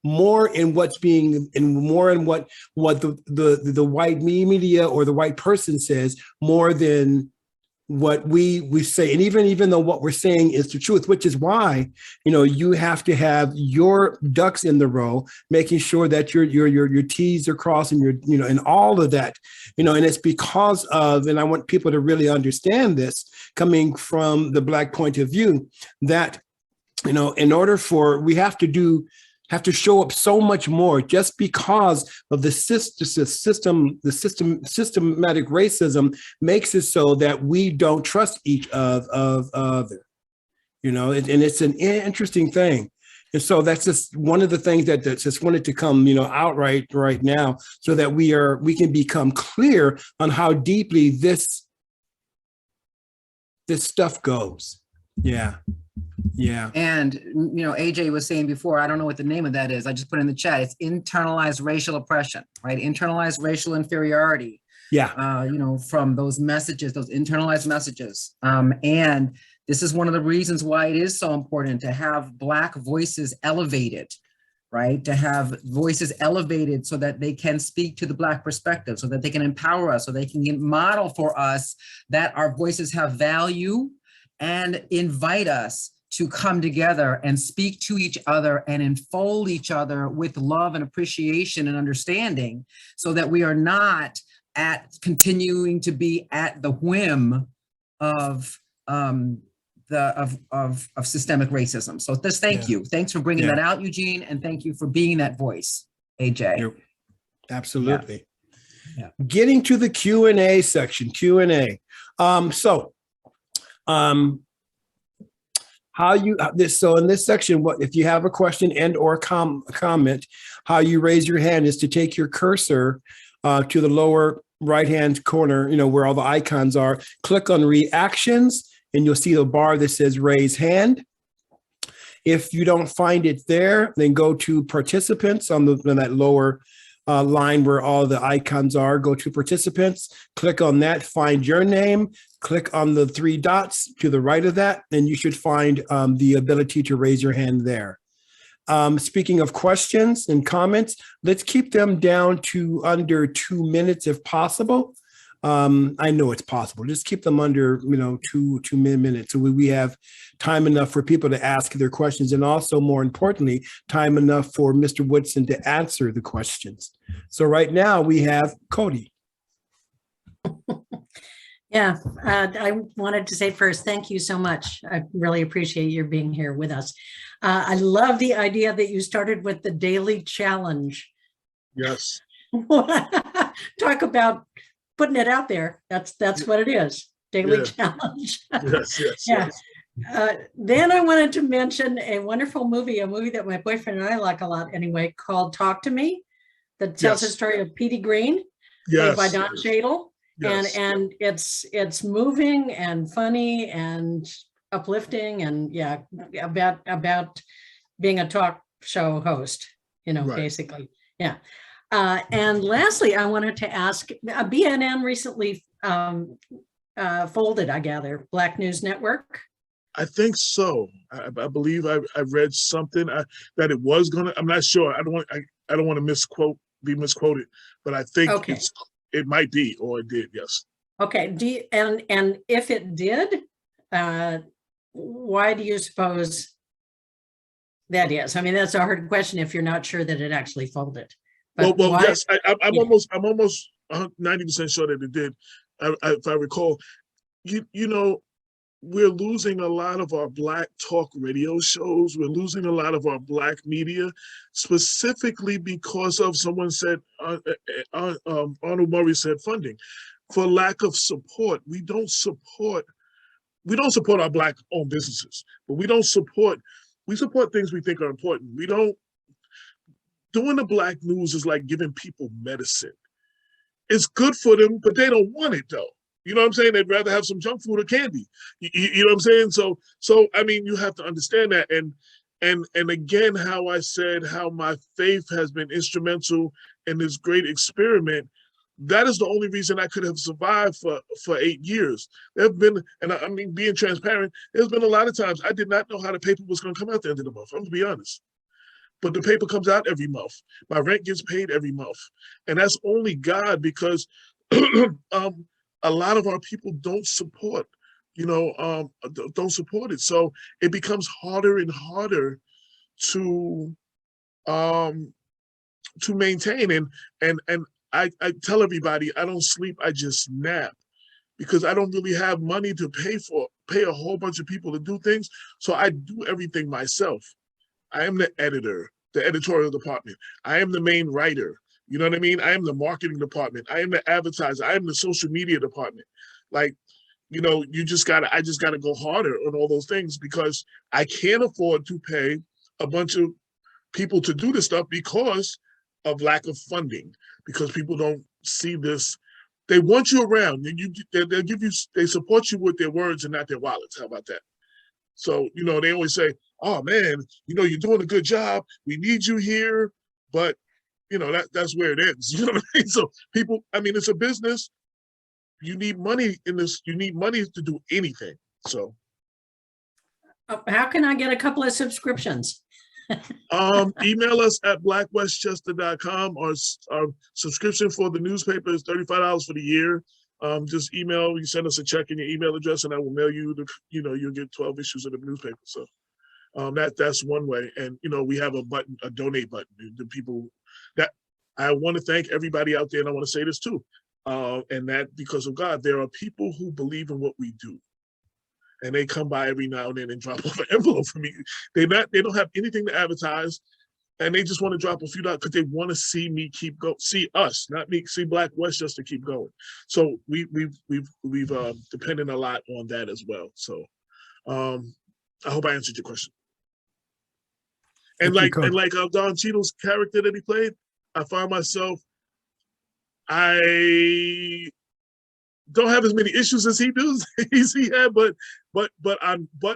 more in what's being, and more in what the white media or the white person says, more than what we say. And even though what we're saying is the truth, which is why, you have to have your ducks in the row, making sure that your T's are crossed, and and all of that, and it's because of, and I want people to really understand this, coming from the Black point of view, that, in order for, we have to show up so much more, just because of the systematic racism makes it so that we don't trust each other, and it's an interesting thing. And so that's just one of the things that just wanted to come, out right now, so that we can become clear on how deeply this stuff goes. Yeah. Yeah. And, AJ was saying before, I don't know what the name of that is. I just put in the chat. It's internalized racial oppression, right? Internalized racial inferiority. Yeah. From those messages, those internalized messages. And this is one of the reasons why it is so important to have Black voices elevated, right? To have voices elevated so that they can speak to the Black perspective, so that they can empower us, so they can model for us that our voices have value, and invite us to come together and speak to each other and enfold each other with love and appreciation and understanding, so that we are not continuing to be at the whim of systemic racism. So thank you. Thanks for bringing that out, Eugene, and thank you for being that voice, AJ. Absolutely. Yeah. Getting to the Q&A section, Q&A. How you so in this section, what if you have a question and or comment, how you raise your hand is to take your cursor to the lower right-hand corner, where all the icons are, click on reactions, and you'll see the bar that says raise hand. If you don't find it there, then go to participants on that lower line where all the icons are. Go to participants, click on that, find your name, click on the 3 dots to the right of that, and you should find the ability to raise your hand there. Speaking of questions and comments, let's keep them down to under 2 minutes if possible. I know it's possible. Just keep them under, 2 minutes. So we have time enough for people to ask their questions, and also, more importantly, time enough for Mr. Woodson to answer the questions. So right now we have Cody. Yeah, I wanted to say first, thank you so much. I really appreciate your being here with us. I love the idea that you started with the daily challenge. Yes. Talk about putting it out there. That's what it is. Daily challenge. Yes. Then I wanted to mention a wonderful movie, a movie that my boyfriend and I like a lot anyway, called Talk to Me, that tells the story of Petey Green, played by Don Cheadle. Yes. And it's moving and funny and uplifting, and about being a talk show host, basically. Yeah. And lastly, I wanted to ask, BNN recently folded, I gather, Black News Network. I think so. I believe I read something that it was gonna. I'm not sure. I don't want to be misquoted, but I think it might be, or it did. Yes. Okay. And if it did, why do you suppose that is? I mean, that's a hard question if you're not sure that it actually folded. But well, yes. I'm almost 90% sure that it did. If I recall, we're losing a lot of our Black talk radio shows. We're losing a lot of our Black media, specifically because of, someone said, Arnold Murray said, funding. For lack of support. We don't support our Black-owned businesses, but we support things we think are important. Doing the Black news is like giving people medicine. It's good for them, but they don't want it though. You know what I'm saying? They'd rather have some junk food or candy. You know what I'm saying? So I mean, you have to understand that. And again, how I said how my faith has been instrumental in this great experiment. That is the only reason I could have survived for 8 years. There have been, and I mean, being transparent, there's been a lot of times I did not know how the paper was going to come out at the end of the month. I'm going to be honest. But the paper comes out every month. My rent gets paid every month. And that's only God, because a lot of our people don't support, don't support it. So it becomes harder and harder to maintain. And I tell everybody, I don't sleep, I just nap, because I don't really have money to pay a whole bunch of people to do things. So I do everything myself. I am the editor, the editorial department. I am the main writer. You know what I mean? I am the marketing department. I am the advertiser. I am the social media department. Like, I just gotta go harder on all those things, because I can't afford to pay a bunch of people to do this stuff because of lack of funding, because people don't see this. They want you around, and they support you with their words and not their wallets. How about that? So, they always say, oh man, you're doing a good job. We need you here. But that's where it ends. You know what I mean? So people, it's a business. You need money in this. You need money to do anything. So how can I get a couple of subscriptions? Email us at blackwestchester.com. Our subscription for the newspaper is $35 for the year. Just email, you send us a check in your email address, and I will mail you you'll get 12 issues of the newspaper. So that's one way. And we have a donate button. The people that I want to thank everybody out there, and I want to say this too. And that because of God, there are people who believe in what we do. and they come by every now and then and drop off an envelope for me. They don't have anything to advertise, and they just want to drop a few dollars because they want to see me keep going, see us, not me, see Black Westchester keep going. So we've depended a lot on that as well. So I hope I answered your question. And like Don Cheadle's character that he played, I find myself, I don't have as many issues as he does. He had, but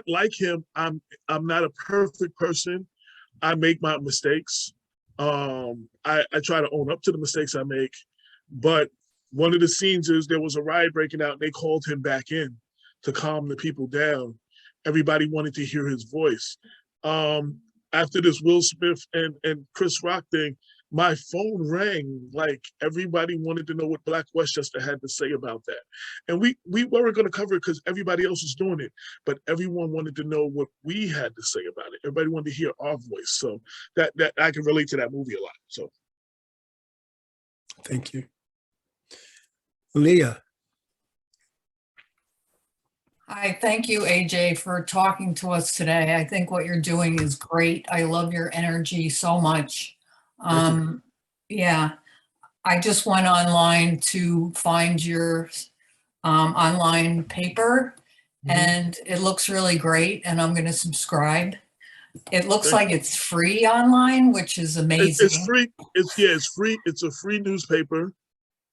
like him, I'm not a perfect person. I make my mistakes. I try to own up to the mistakes I make. But one of the scenes is there was a riot breaking out, and they called him back in to calm the people down. Everybody wanted to hear his voice. After this Will Smith and Chris Rock thing, my phone rang. Like, everybody wanted to know what Black Westchester had to say about that. And we weren't going to cover it because everybody else was doing it, but everyone wanted to know what we had to say about it. Everybody wanted to hear our voice. So that I can relate to that movie a lot. So thank you. Leah. Hi, thank you, AJ, for talking to us today. I think what you're doing is great. I love your energy so much. Yeah, I just went online to find your online paper, and it looks really great, and I'm going to subscribe. It looks like it's free online, which is amazing. It's free. It's free. It's a free newspaper.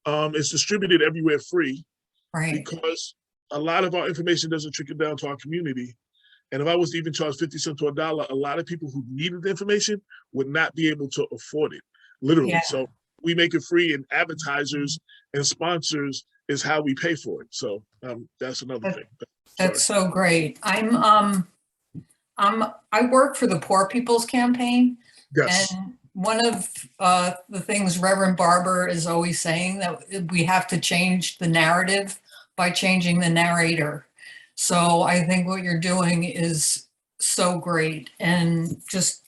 It's distributed everywhere free. Right. Because a lot of our information doesn't trickle down to our community. And if I was to even charge 50 cents to $1, a lot of people who needed the information would not be able to afford it, literally. Yeah. So we make it free, and advertisers and sponsors is how we pay for it. So that's another thing. That's so great. I work for the Poor People's Campaign. Yes. And one of the things Reverend Barber is always saying, that we have to change the narrative by changing the narrator. So I think what you're doing is so great, and just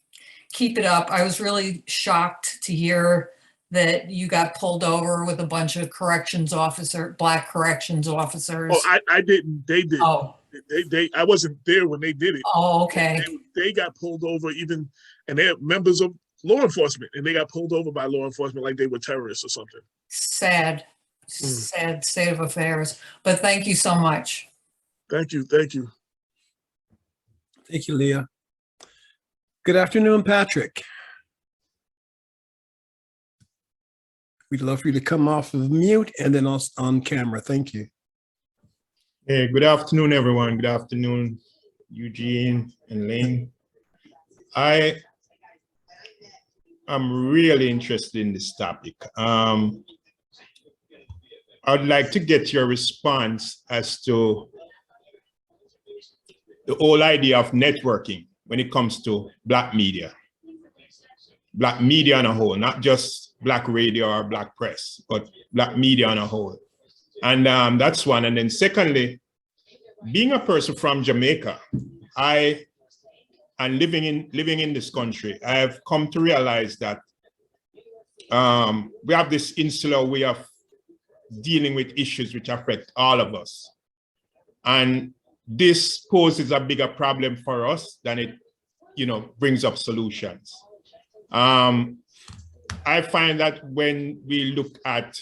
keep it up. I was really shocked to hear that you got pulled over with a bunch of Black corrections officers. Oh, I didn't. They did. Oh. I wasn't there when they did it. Oh, okay. They got pulled over, even, and they're members of law enforcement, and they got pulled over by law enforcement like they were terrorists or something. Sad state of affairs. But thank you so much. Thank you. Thank you. Thank you, Leah. Good afternoon, Patrick. We'd love for you to come off of mute and then on camera. Thank you. Hey, good afternoon, everyone. Good afternoon, Eugene and Lane. I am really interested in this topic. I'd like to get your response as to the whole idea of networking when it comes to Black media on a whole, not just Black radio or Black press, but Black media on a whole. And that's one. And then secondly, being a person from Jamaica, and living in this country, I have come to realize that we have this insular way of dealing with issues which affect all of us. And this poses a bigger problem for us than it, brings up solutions. I find that when we look at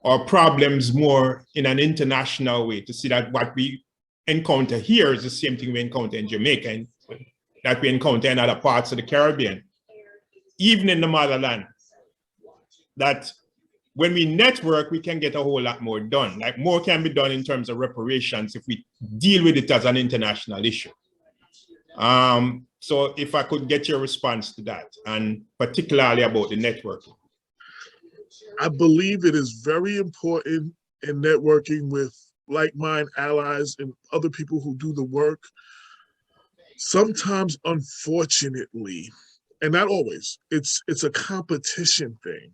our problems more in an international way, to see that what we encounter here is the same thing we encounter in Jamaica and that we encounter in other parts of the Caribbean, even in the motherland, that when we network, we can get a whole lot more done. Like, more can be done in terms of reparations if we deal with it as an international issue. So if I could get your response to that, and particularly about the networking. I believe it is very important in networking with like-minded allies and other people who do the work. Sometimes, unfortunately, and not always, it's a competition thing.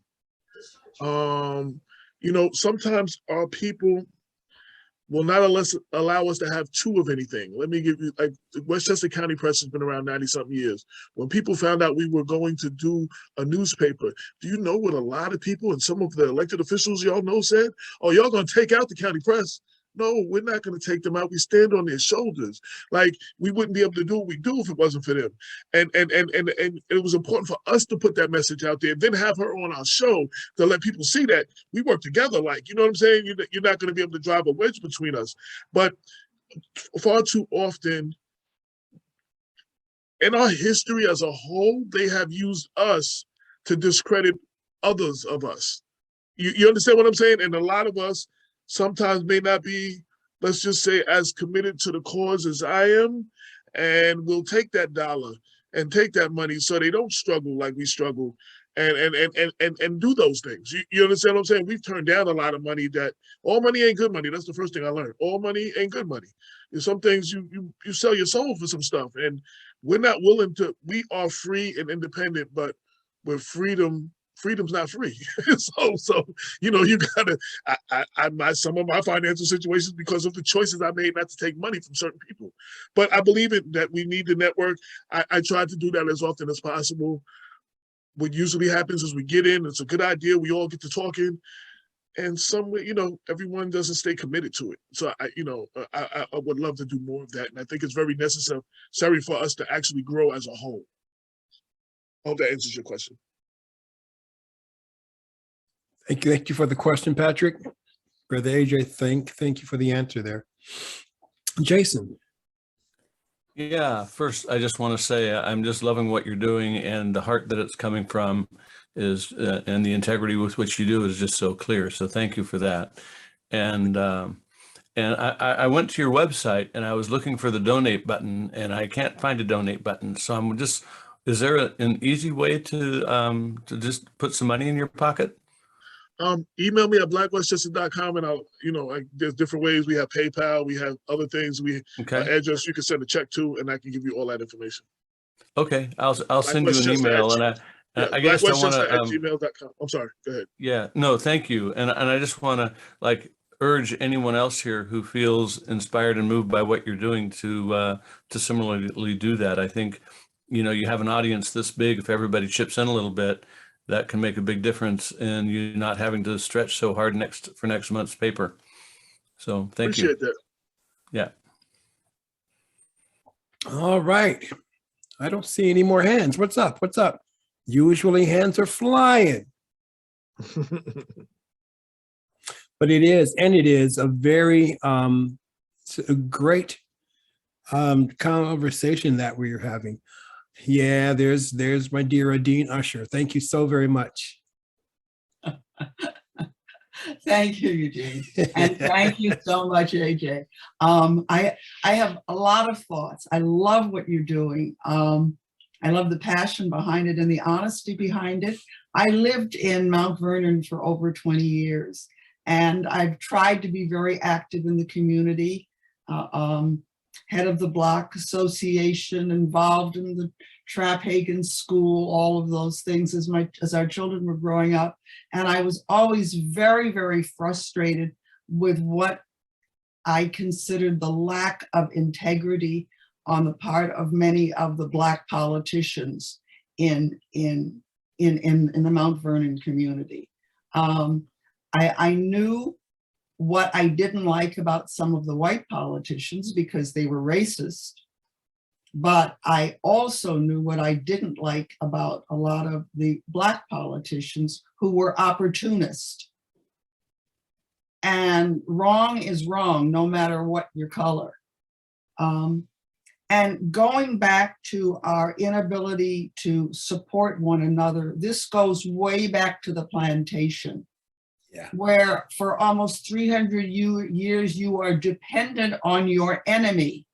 Sometimes our people will not allow us to have two of anything. Let me give you, like, the Westchester County Press has been around 90-something years. When people found out we were going to do a newspaper, do you know what a lot of people and some of the elected officials y'all know said? Oh, y'all gonna take out the county press? No, we're not going to take them out. We stand on their shoulders. Like, we wouldn't be able to do what we do if it wasn't for them. And it was important for us to put that message out there, then have her on our show to let people see that we work together. Like, you know what I'm saying? You're not going to be able to drive a wedge between us. But far too often, in our history as a whole, they have used us to discredit others of us. You understand what I'm saying? And a lot of us sometimes may not be, let's just say, as committed to the cause as I am, and we'll take that dollar and take that money so they don't struggle like we struggle and do those things. You understand what I'm saying? We've turned down a lot of money. That all money ain't good money. That's the first thing I learned. All money ain't good money. There's some things you sell your soul for some stuff, and we're not willing to. We are free and independent, but with freedom's not free. so you know, you gotta. Some of my financial situations because of the choices I made not to take money from certain people, but I believe that we need the network. I try to do that as often as possible. What usually happens is we get in, it's a good idea, we all get to talking, and somewhere, you know, everyone doesn't stay committed to it. So I would love to do more of that, and I think it's very necessary for us to actually grow as a whole. I hope that answers your question. Thank you for the question, Patrick. Brother AJ, thank you for the answer there. Jason. Yeah, first, I just want to say I'm just loving what you're doing, and the heart that it's coming from is, and the integrity with which you do is just so clear. So thank you for that. And I went to your website and I was looking for the donate button, and I can't find a donate button. So I'm just, is there an easy way to just put some money in your pocket? Email me at blackwestchester.com, and there's different ways. We have PayPal, we have other things. We address you can send a check to, and I can give you all that information. Okay, I'll send you an email, and I guess I want to @gmail.com. I'm sorry, go ahead. Yeah, no, thank you, and I just want to urge anyone else here who feels inspired and moved by what you're doing to similarly do that. I think, you know, you have an audience this big. If everybody chips in a little bit, that can make a big difference in you not having to stretch so hard for next month's paper. So thank you. Appreciate that. Yeah. All right. I don't see any more hands. What's up? Usually hands are flying. But it is a very a great conversation that we're having. Yeah, there's my dear Adine Usher. Thank you so very much. Thank you, Eugene. And thank you so much, AJ. I have a lot of thoughts. I love what you're doing. I love the passion behind it and the honesty behind it. I lived in Mount Vernon for over 20 years, and I've tried to be very active in the community. Head of the Block Association, involved in the Traphagen School, all of those things as our children were growing up. And I was always very, very frustrated with what I considered the lack of integrity on the part of many of the Black politicians in the Mount Vernon community. I knew what I didn't like about some of the white politicians because they were racist, but I also knew what I didn't like about a lot of the Black politicians who were opportunists. And wrong is wrong, no matter what your color. And going back to our inability to support one another, this goes way back to the plantation. Yeah. Where for almost 300 years, you are dependent on your enemy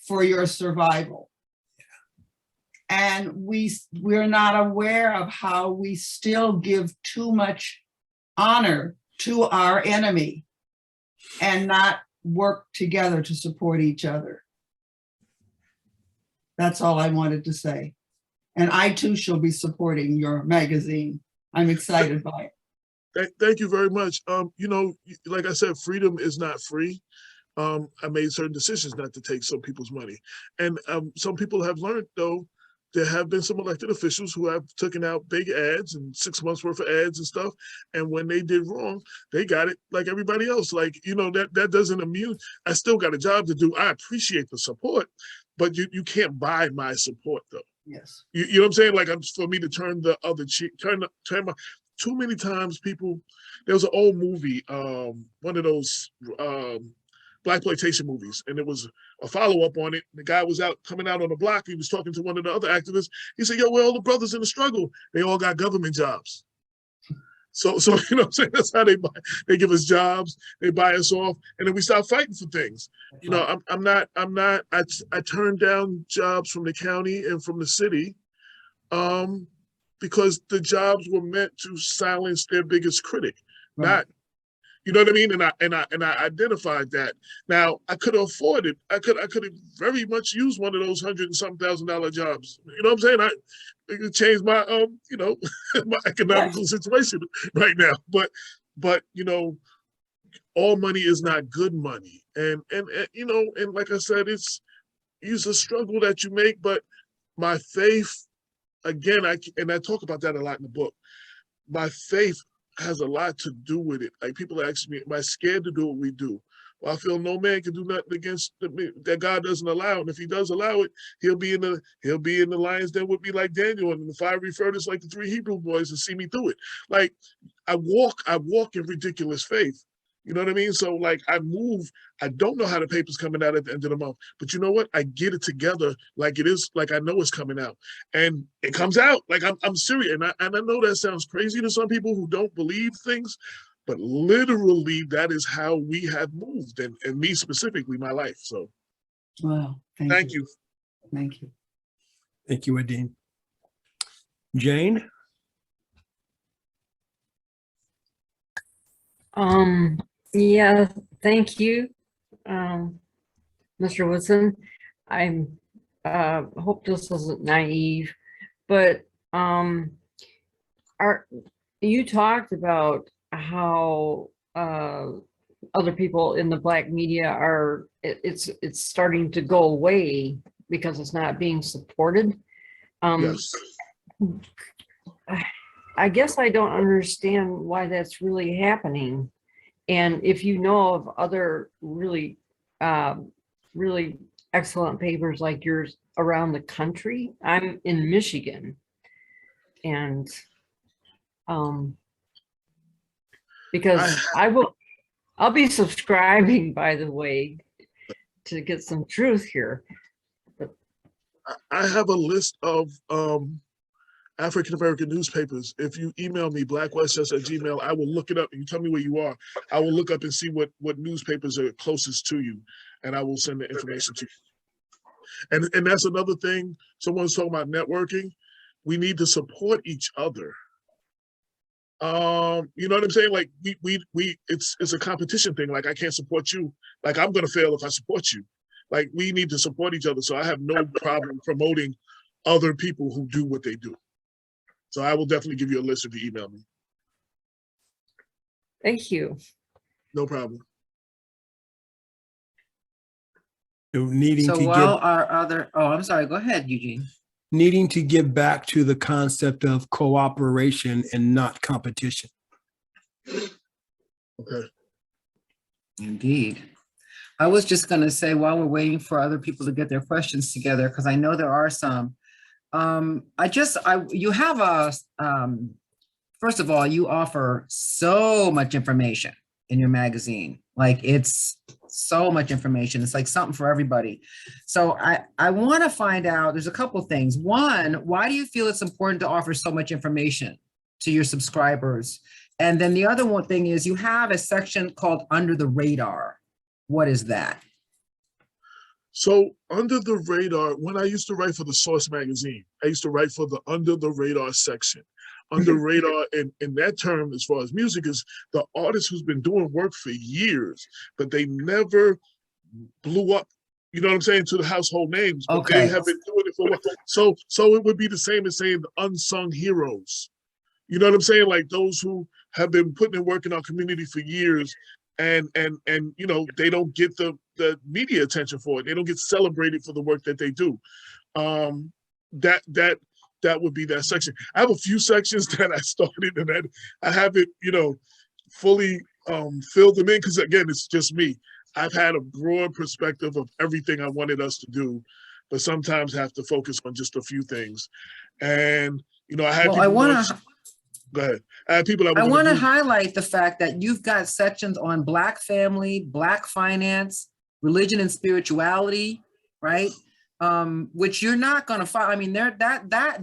for your survival. Yeah. And we're not aware of how we still give too much honor to our enemy and not work together to support each other. That's all I wanted to say. And I too shall be supporting your magazine. I'm excited by it. Thank you very much. Like I said, freedom is not free. I made certain decisions not to take some people's money. And some people have learned, though, there have been some elected officials who have taken out big ads and 6 months worth of ads and stuff. And when they did wrong, they got it like everybody else. Like, you know, that doesn't immune. I still got a job to do. I appreciate the support, but you can't buy my support though. Yes. You know what I'm saying? Like, for me to turn the other cheek, turn my, too many times people, there was an old movie, one of those blaxploitation movies, and it was a follow-up on it. The guy was coming out on the block. He was talking to one of the other activists. He said, yo, where all the brothers in the struggle? They all got government jobs. So you know what I'm saying? That's how they give us jobs, they buy us off, and then we start fighting for things. You know, I turned down jobs from the county and from the city because the jobs were meant to silence their biggest critic, not, you know what I mean? And I identified that. Now I could afford it. I could have very much used one of those $100 and something thousand jobs. You know what I'm saying? It could change my you know, my economical situation right now. But you know, all money is not good money. And you know, and like I said, it's a struggle that you make, but my faith, again, I talk about that a lot in the book. My faith has a lot to do with it. Like, people ask me, am I scared to do what we do? Well, I feel no man can do nothing against that God doesn't allow. And if he does allow it, he'll be in the lion's den with me like Daniel and the fiery furnace like the 3 Hebrew boys and see me through it. Like, I walk in ridiculous faith. You know what I mean? So like, I move, I don't know how the paper's coming out at the end of the month, but you know what? I get it together like it is, like I know it's coming out, and it comes out. Like, I'm serious. And I know that sounds crazy to some people who don't believe things, but literally that is how we have moved, and me specifically, my life. So Wow. thank you. Thank you. Thank you, Adine. Jane? Yeah, thank you, Mr. Woodson. I hope this isn't naive, but you talked about how other people in the Black media it's starting to go away because it's not being supported. Yes. I guess I don't understand why that's really happening. And if you know of other really, really excellent papers like yours around the country, I'm in Michigan, and because I'll be subscribing, by the way, to get some truth here. But I have a list of African-American newspapers. If you email me, blackwestchester@gmail, I will look it up, and you tell me where you are. I will look up and see what newspapers are closest to you, and I will send the information to you. And that's another thing. Someone's talking about networking. We need to support each other. You know what I'm saying? Like, it's a competition thing. Like, I can't support you. Like, I'm gonna fail if I support you. Like, we need to support each other. So I have no problem promoting other people who do what they do. So I will definitely give you a list if you email me. thank you. No problem. Needing So to while get our other, oh, I'm sorry, go ahead, Eugene. needing to get back to the concept of cooperation and not competition. Okay. Indeed. I was just going to say, while we're waiting for other people to get their questions together, because I know there are some, you have first of all, you offer so much information in your magazine. Like, it's so much information. It's like something for everybody. So I want to find out, there's a couple things. One, why do you feel it's important to offer so much information to your subscribers? And then the other one thing is, you have a section called Under the Radar. What is that? So Under the Radar, when I used to write for the Source magazine, I used to write for the Under the Radar section. Under radar, in that term, as far as music, is the artist who's been doing work for years, but they never blew up, you know what I'm saying, to the household names, but Okay. they have been doing it for a while. So it would be the same as saying the unsung heroes. You know what I'm saying? Like, those who have been putting in work in our community for years, and you know, they don't get the media attention for it. They don't get celebrated for the work that they do. that would be that section. I have a few sections that I started and that I haven't, fully filled them in because again, it's just me. I've had a broad perspective of everything I wanted us to do, but sometimes have to focus on just a few things. And I had Well, go ahead. I had people that I were want to gonna do, highlight the fact that you've got sections on Black family, Black finance, religion and spirituality, right? Which you're not going to find. I mean,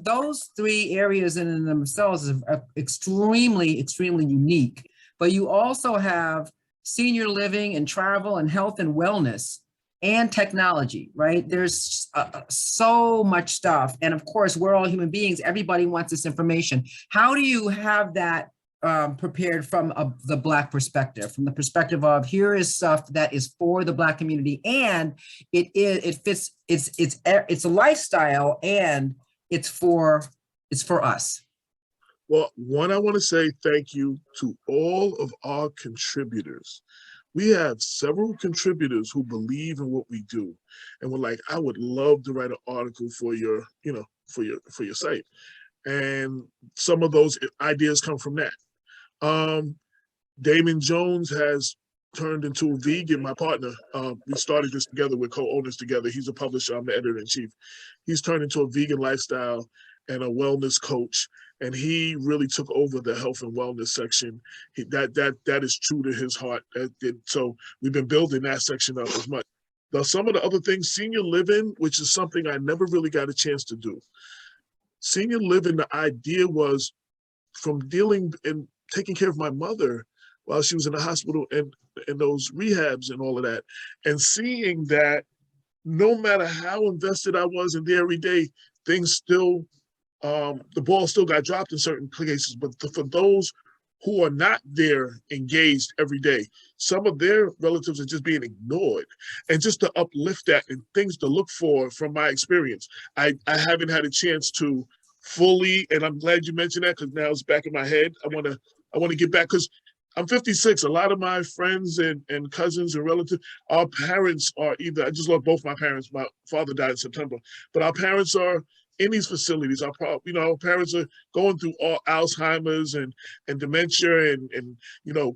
those three areas in themselves are extremely, extremely unique. But you also have senior living and travel and health and wellness and technology, right? There's so much stuff. And of course, we're all human beings. Everybody wants this information. How do you have that prepared from the Black perspective, from the perspective of here is stuff that is for the Black community, and it fits, it's a lifestyle, and it's for us. well, one, I want to say thank you to all of our contributors. We have several contributors who believe in what we do, and we're like, I would love to write an article for your, for your site, and some of those ideas come from that. Damon Jones has turned into a vegan, my partner. We started this together, we're co-owners together. He's a publisher, I'm the editor-in-chief. He's turned into a vegan lifestyle and a wellness coach, and he really took over the health and wellness section. That is true to his heart. So we've been building that section up as much. Now, some of the other things, senior living, which is something I never really got a chance to do. Senior living, the idea was from dealing and taking care of my mother while she was in the hospital and those rehabs and all of that, and seeing that no matter how invested I was in there every day, things still, the ball still got dropped in certain places. But for those who are not there engaged every day, some of their relatives are just being ignored. And just to uplift that and things to look for from my experience, I haven't had a chance to fully, and I'm glad you mentioned that because now it's back in my head. I want to get back because I'm 56. A lot of my friends and cousins and relatives, our parents are either, I just lost both my parents. My father died in September, but our parents are in these facilities. Our parents are going through all Alzheimer's and dementia and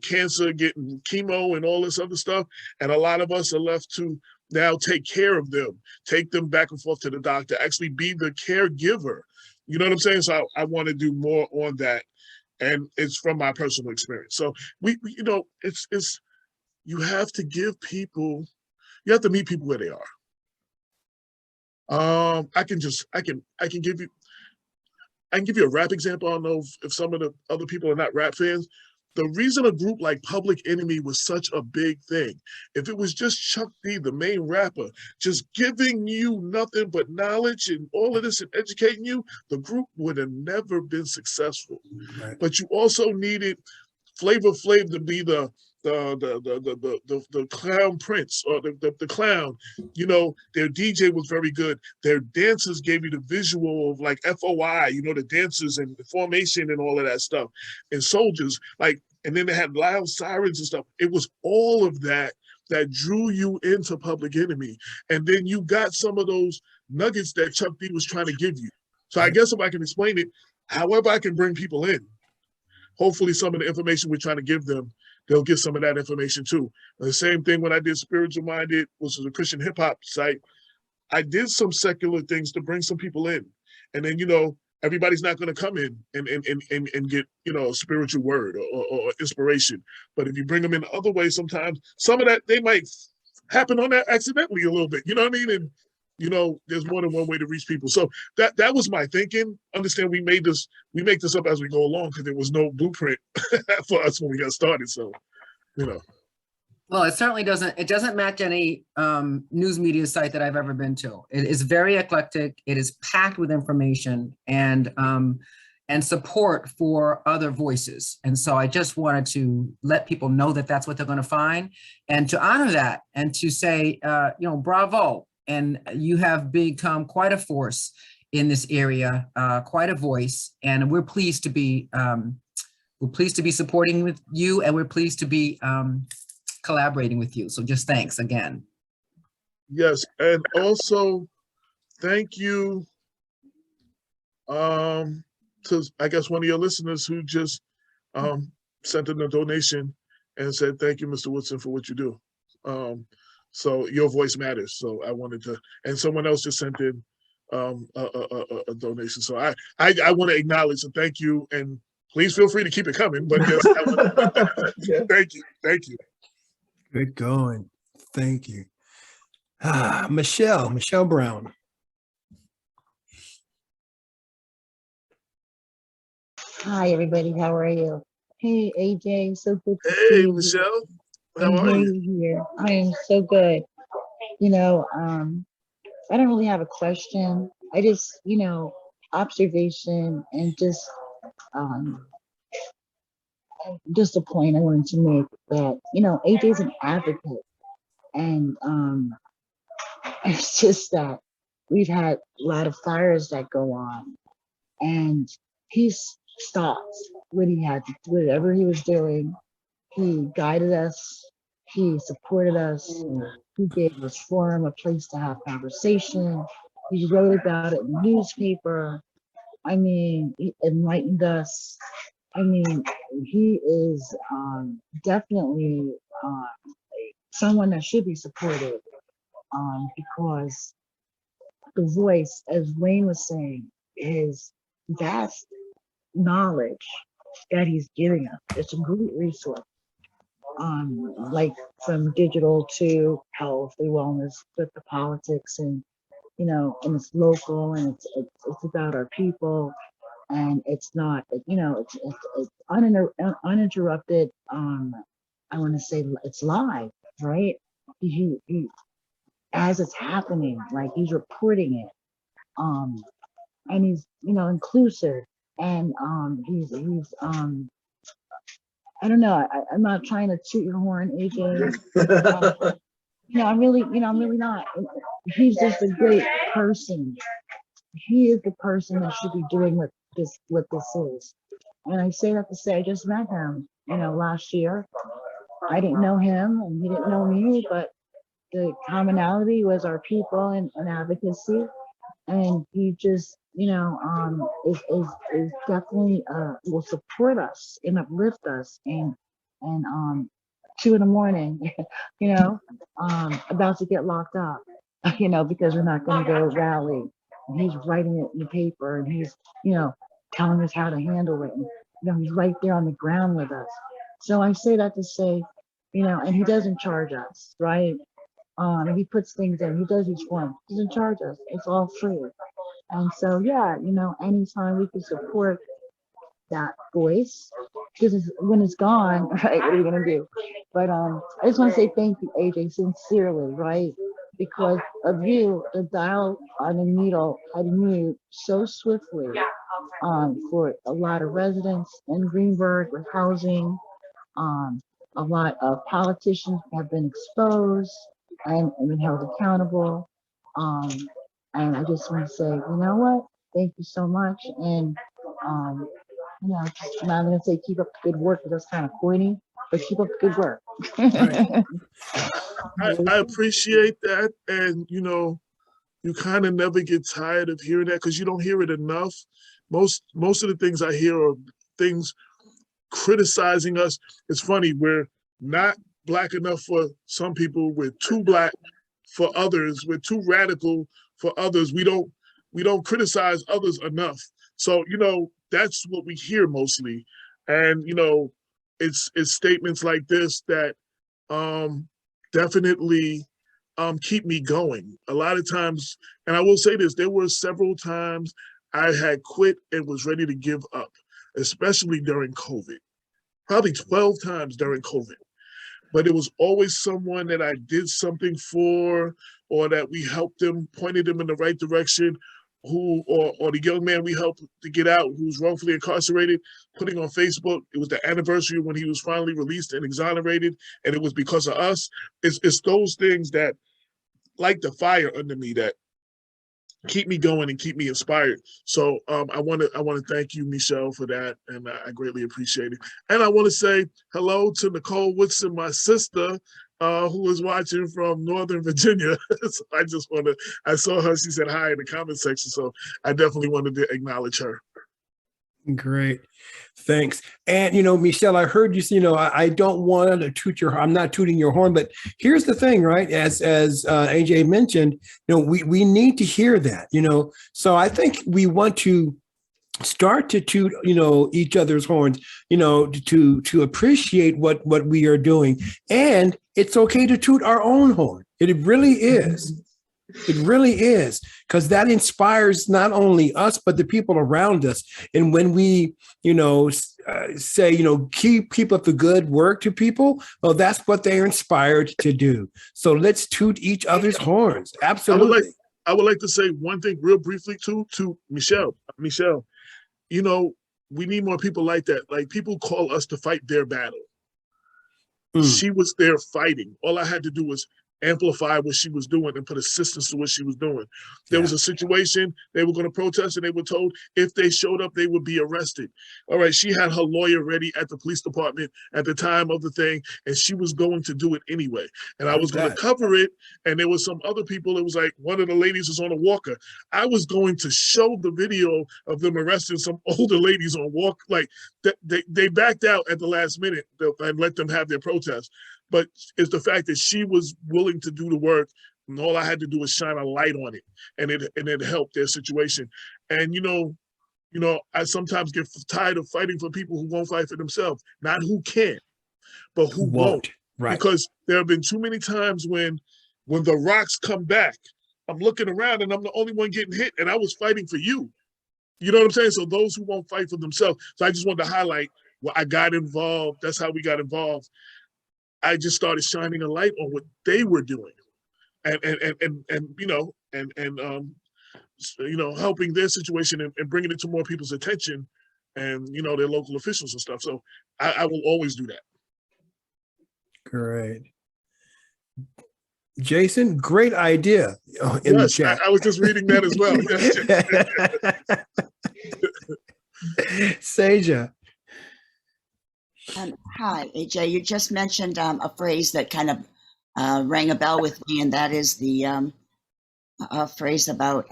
cancer, getting chemo and all this other stuff. And a lot of us are left to now take care of them, take them back and forth to the doctor, actually be the caregiver. You know what I'm saying? So I want to do more on that. And it's from my personal experience. So we it's you have to give people, you have to meet people where they are. I can give you a rap example. I don't know if some of the other people are not rap fans. The reason a group like Public Enemy was such a big thing, if it was just Chuck D, the main rapper, just giving you nothing but knowledge and all of this and educating you, the group would have never been successful. Right. But you also needed Flavor Flav to be the clown prince or the clown. Their DJ was very good. Their dancers gave you the visual of like FOI, the dancers and the formation and all of that stuff. And soldiers, and then they had loud sirens and stuff. It was all of that drew you into Public Enemy. And then you got some of those nuggets that Chuck D was trying to give you. So I guess if I can explain it, however I can bring people in, hopefully some of the information we're trying to give them, they'll get some of that information too. And the same thing when I did Spiritual Minded, which was a Christian hip hop site, I did some secular things to bring some people in. And then, everybody's not going to come in and get, a spiritual word or inspiration. But if you bring them in other ways, sometimes some of that, they might happen on that accidentally a little bit, you know what I mean? And, there's more than one way to reach people. So that was my thinking. Understand we make this up as we go along because there was no blueprint for us when we got started. So, Well, it certainly doesn't match any news media site that I've ever been to. It is very eclectic. It is packed with information and support for other voices. And so I just wanted to let people know that that's what they're going to find and to honor that and to say, bravo. And you have become quite a force in this area, quite a voice. And we're pleased to be supporting with you, and we're pleased to be collaborating with you. So just thanks again. Yes, and also thank you to, I guess, one of your listeners who just sent in a donation and said, thank you, Mr. Woodson, for what you do. So your voice matters. So I wanted to, and someone else just sent in a donation. So I want to acknowledge and thank you, and please feel free to keep it coming. But yes, thank you. Thank you. Good going. Thank you. Michelle Brown. Hi, everybody. How are you? Hey, AJ. So good to see Hey, you. Michelle. How And are hear you? you here. I am so good. You know, I don't really have a question. I just, observation and just a point I wanted to make that, AJ is an advocate. And it's just that we've had a lot of fires that go on. And he stopped what he had to, whatever he was doing. He guided us. He supported us. He gave us forum, a place to have conversation. He wrote about it in the newspaper. I mean, he enlightened us. I mean, he is definitely someone that should be supported because the voice, as Wayne was saying, is vast knowledge that he's giving us. It's a great resource. Like from digital to health and wellness, with the politics and and it's local and it's about our people, and it's not it's uninterrupted. I want to say it's live, right? He as it's happening, like he's reporting it, and he's inclusive, and he's I don't know. I'm not trying to toot your horn, AJ. I'm really not. He's just a great person. He is the person that should be doing what this is. And I say that to say I just met him, last year. I didn't know him and he didn't know me, but the commonality was our people and advocacy. And he just, is definitely will support us and uplift us and 2 a.m, about to get locked up, because we're not going to go rally. And he's writing it in the paper and he's, telling us how to handle it. And, he's right there on the ground with us. So I say that to say, and he doesn't charge us, right? He puts things in, he does each one, he doesn't charge us, it's all free. And so, yeah, anytime we can support that voice, because when it's gone, right, what are you going to do? But I just want to say thank you, AJ, sincerely, right? Because of you, the dial on the needle had moved so swiftly for a lot of residents in Greenberg with housing. A lot of politicians have been exposed and been held accountable. And I just want to say, you know what? Thank you so much. And, I'm not going to say keep up the good work because that's kind of corny, but keep up the good work. Right. I appreciate that. And, you kind of never get tired of hearing that because you don't hear it enough. Most of the things I hear are things criticizing us. It's funny, we're not Black enough for some people, we're too Black for others, we're too radical for others. We don't criticize others enough. So, that's what we hear mostly. And, it's statements like this that definitely keep me going. A lot of times, and I will say this, there were several times I had quit and was ready to give up, especially during COVID. Probably 12 times during COVID. But it was always someone that I did something for, or that we helped them, pointed them in the right direction, or the young man we helped to get out who's wrongfully incarcerated, putting on Facebook, it was the anniversary when he was finally released and exonerated, and it was because of us. It's those things that, like the fire under me, that keep me going and keep me inspired. So I want to thank you, Michelle, for that, and I greatly appreciate it. And I want to say hello to Nicole Woodson, my sister, who was watching from Northern Virginia. So I saw her, she said hi in the comment section. So I definitely wanted to acknowledge her. Great. Thanks. And, Michelle, I heard you, I don't want to I'm not tooting your horn, but here's the thing, right? As AJ mentioned, we need to hear that, so I think we want to start to toot, each other's horns, to appreciate what we are doing. And it's okay to toot our own horn. It really is. It really is, because that inspires not only us, but the people around us. And when we, say, keep up the good work to people, well, that's what they're inspired to do. So let's toot each other's horns. Absolutely. I would like to say one thing real briefly to Michelle. Michelle, we need more people like that. Like, people call us to fight their battle. She was there fighting. All I had to do was amplify what she was doing and put assistance to what she was doing. There was a situation, they were going to protest, and they were told if they showed up, they would be arrested. All right, she had her lawyer ready at the police department at the time of the thing, and she was going to do it anyway. And I was going to cover it, and there was some other people. It was like one of the ladies was on a walker. I was going to show the video of them arresting some older ladies on walk. Like, they backed out at the last minute and let them have their protest. But it's the fact that she was willing to do the work, and all I had to do was shine a light on it, and it helped their situation. And I sometimes get tired of fighting for people who won't fight for themselves, not who can, but who won't. Right. Because there have been too many times when the rocks come back, I'm looking around and I'm the only one getting hit, and I was fighting for you. You know what I'm saying? So those who won't fight for themselves. So I just wanted to highlight I got involved. That's how we got involved. I just started shining a light on what they were doing, and helping their situation and bringing it to more people's attention, and their local officials and stuff. So I will always do that. Great. Jason, great idea in the chat. I was just reading that as well. Seja. Hi, AJ. You just mentioned a phrase that kind of rang a bell with me, and that is the phrase about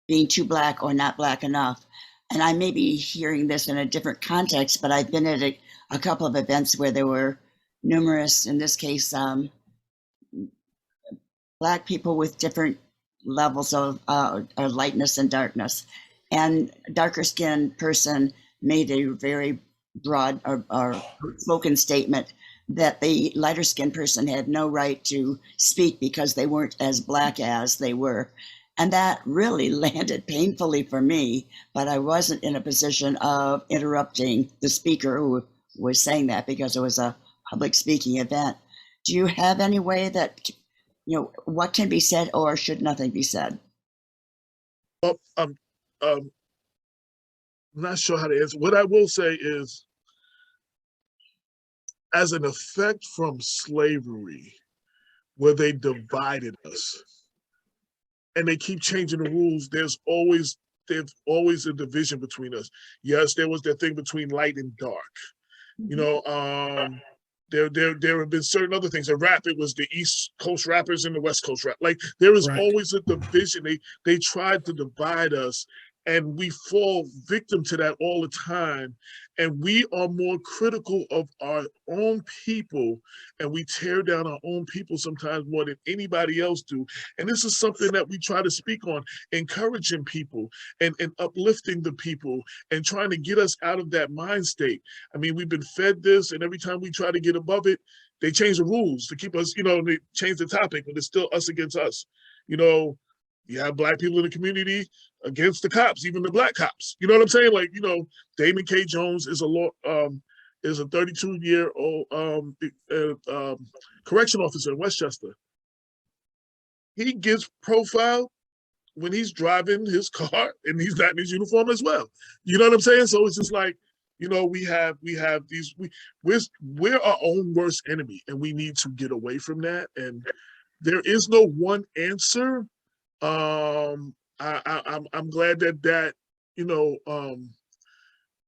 being too black or not black enough. And I may be hearing this in a different context, but I've been at a couple of events where there were numerous, in this case, Black people with different levels of lightness and darkness. And darker skinned person made a very broad or spoken statement that the lighter skinned person had no right to speak because they weren't as black as they were. And that really landed painfully for me, but I wasn't in a position of interrupting the speaker who was saying that because it was a public speaking event. Do you have any way that, what can be said or should nothing be said? Well, I'm not sure how to answer. What I will say is, as an effect from slavery, where they divided us, and they keep changing the rules, there's always a division between us. Yes, there was that thing between light and dark. There have been certain other things. In rap, it was the East Coast rappers and the West Coast rap. Like, there is always a division. They tried to divide us, and we fall victim to that all the time. And we are more critical of our own people, and we tear down our own people sometimes more than anybody else do. And this is something that we try to speak on, encouraging people and uplifting the people and trying to get us out of that mind state. I mean, we've been fed this, and every time we try to get above it, they change the rules to keep us, they change the topic, but it's still us against us. You have Black people in the community against the cops, even the Black cops. You know what I'm saying? Like, Damon K. Jones is a 32-year-old correction officer in Westchester. He gets profiled when he's driving his car, and he's not in his uniform as well. You know what I'm saying? So it's just like, we have these. We're our own worst enemy, and we need to get away from that. And there is no one answer. I'm glad that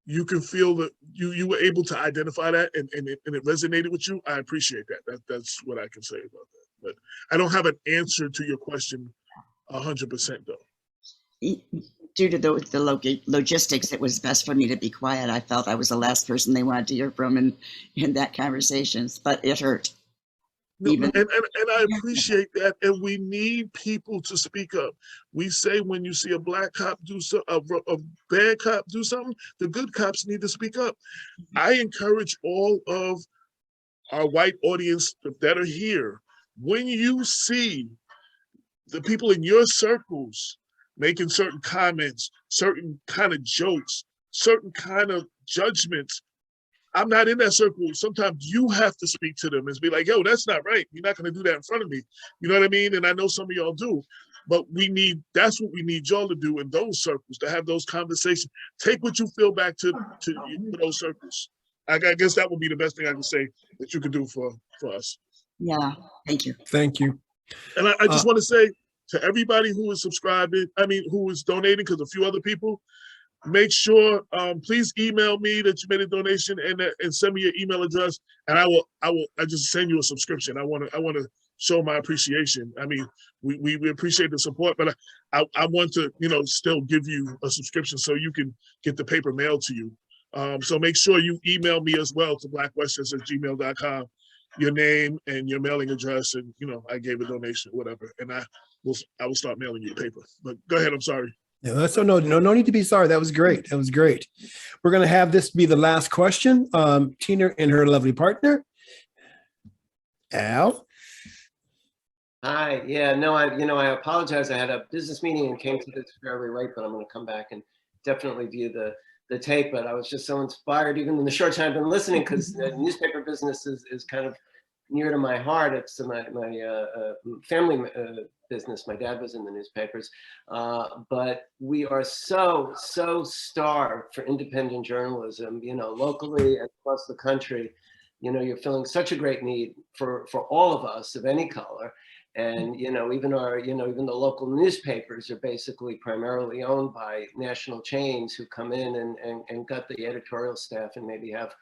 you can feel that you were able to identify that and it resonated with you, I appreciate that. That's what I can say about that. But I don't have an answer to your question 100% though. Due to the logistics, it was best for me to be quiet. I felt I was the last person they wanted to hear from in that conversations, but it hurt. No, and I appreciate that, and we need people to speak up. We say when you see a black cop do a bad cop do something, the good cops need to speak up. I encourage all of our white audience that are here, when you see the people in your circles making certain comments, certain kind of jokes, certain kind of judgments, I'm not in that circle. Sometimes you have to speak to them and be like, yo, that's not right. You're not going to do that in front of me. You know what I mean? And I know some of y'all do, but that's what we need y'all to do in those circles, to have those conversations. Take what you feel back to those circles. I guess that would be the best thing I can say that you could do for us. Yeah, thank you. Thank you. And I just want to say to everybody who is subscribing, who is donating, because a few other people, make sure, please email me that you made a donation and send me your email address, and I just send you a subscription. I want to show my appreciation. I mean, we appreciate the support, but I want to, still give you a subscription so you can get the paper mailed to you. So make sure you email me as well to blackwestchester@gmail.com, your name and your mailing address, and I gave a donation, whatever, and I will start mailing you a paper. But go ahead, I'm sorry. No, no need to be sorry. That was great. That was great. We're going to have this be the last question. Tina and her lovely partner, Al. Hi. Yeah. No. I apologize. I had a business meeting and came to this fairly late, but I'm going to come back and definitely view the tape. But I was just so inspired, even in the short time I've been listening, because the newspaper business is kind of near to my heart. It's my family business. My dad was in the newspapers, but we are so starved for independent journalism, locally and across the country. You're feeling such a great need for all of us of any color. And, even even the local newspapers are basically primarily owned by national chains who come in and gut the editorial staff and maybe have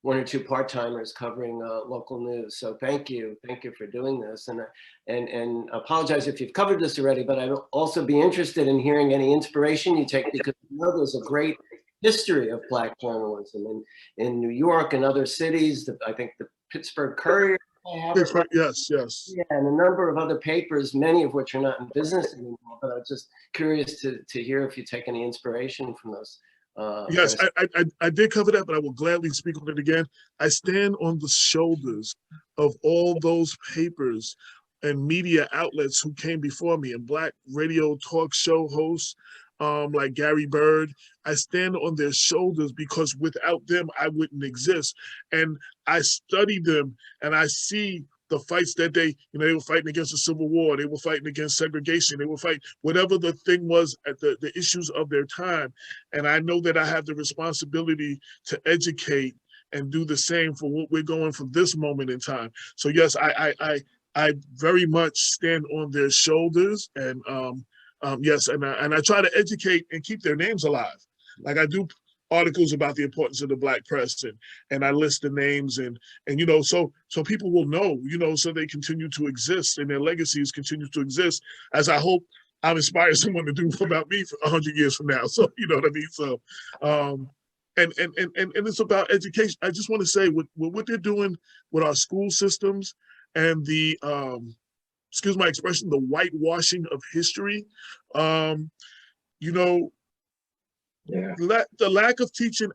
one or two part-timers covering local news. So thank you for doing this, and apologize if you've covered this already, but I'd also be interested in hearing any inspiration you take, because there's a great history of Black journalism in New York and other cities. I think the Pittsburgh Courier. Yes. Yeah, and a number of other papers, many of which are not in business anymore. But I'm just curious to hear if you take any inspiration from those. Yes, I did cover that, but I will gladly speak on it again. I stand on the shoulders of all those papers and media outlets who came before me, and Black radio talk show hosts like Gary Bird. I stand on their shoulders because without them, I wouldn't exist. And I study them and I see the fights that they were fighting against the Civil War. They were fighting against segregation. They were fighting whatever the thing was at the issues of their time. And I know that I have the responsibility to educate and do the same for what we're going for this moment in time. So yes, I very much stand on their shoulders, and yes, and I try to educate and keep their names alive. Like I do articles about the importance of the Black press, and I list the names and so people will know, so they continue to exist and their legacies continue to exist, as I hope I've inspired someone to do about me for 100 years from now. So you know what I mean? So and it's about education. I just want to say what they're doing with our school systems and the excuse my expression, the whitewashing of history. The lack of teaching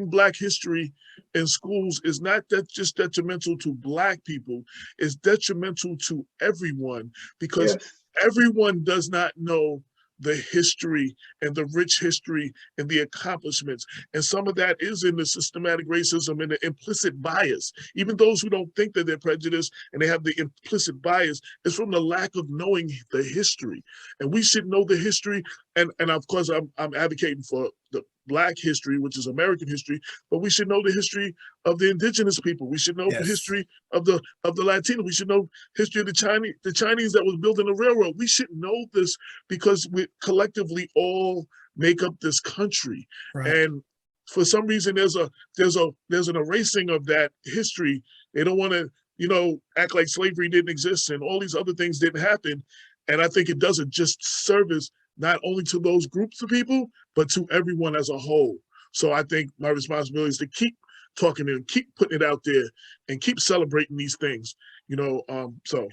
Black history in schools is not just detrimental to Black people, it's detrimental to everyone, because everyone does not know the history and the rich history and the accomplishments. And some of that is in the systematic racism and the implicit bias. Even those who don't think that they're prejudiced and they have the implicit bias, is from the lack of knowing the history. And we should know the history. And of course, I'm advocating for the Black history, which is American history, but we should know the history of the indigenous people. We should know the history of the Latino. We should know history of the Chinese that was building the railroad. We should know this because we collectively all make up this country. Right. And for some reason there's an erasing of that history. They don't want to, you know, act like slavery didn't exist and all these other things didn't happen. And I think it does a just service not only to those groups of people, but to everyone as a whole. So I think my responsibility is to keep talking and keep putting it out there and keep celebrating these things, you know. So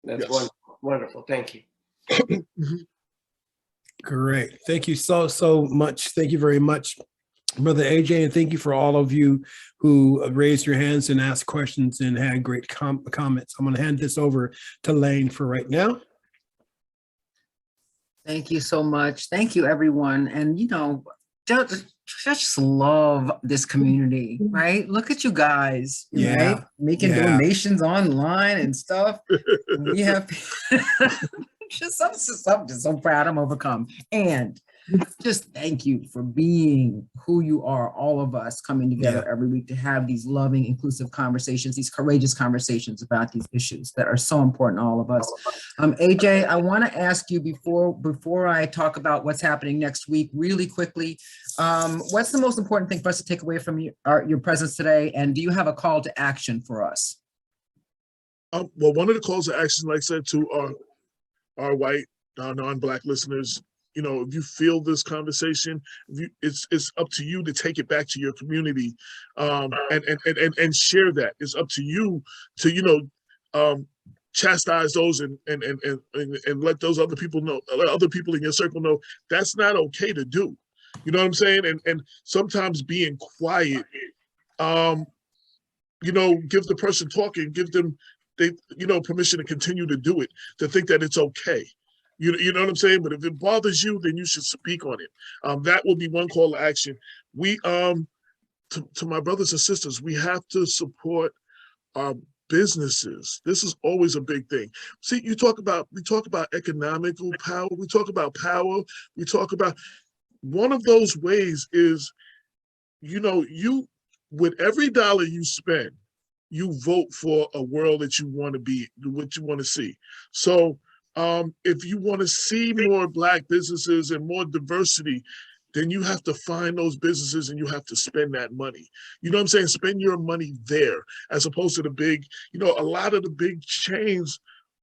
That's yes. wonderful. Thank you. Great. Thank you so much. Thank you very much, Brother AJ, and thank you for all of you who raised your hands and asked questions and had great comments. I'm going to hand this over to Lane for right now. Thank you so much. Thank you, everyone. And, you know, just love this community, right? Look at you guys, right? Making donations online and stuff. And we have just I'm just so proud. I'm overcome. And just thank you for being who you are, all of us coming together every week to have these loving, inclusive conversations, these courageous conversations about these issues that are so important to all of us. AJ, I want to ask you before I talk about what's happening next week, really quickly, what's the most important thing for us to take away from your presence today? And do you have a call to action for us? Well, one of the calls to action, like I said, to our white, non-Black listeners, you know, if you feel this conversation, it's up to you to take it back to your community, and share that. It's up to you to, you know, chastise those and let those other people know, let other people in your circle know that's not okay to do. You know what I'm saying? And sometimes being quiet, you know, give the person talking, give them permission to continue to do it, to think that it's okay. You know what I'm saying? But if it bothers you, then you should speak on it. That will be one call to action. We, to my brothers and sisters, we have to support our businesses. This is always a big thing. See, we talk about economical power. We talk about power. We talk about, one of those ways is, you know, with every dollar you spend, you vote for a world that you want to be, what you want to see. So, if you want to see more Black businesses and more diversity, then you have to find those businesses and you have to spend that money. You know what I'm saying? Spend your money there, as opposed to the big, you know, a lot of the big chains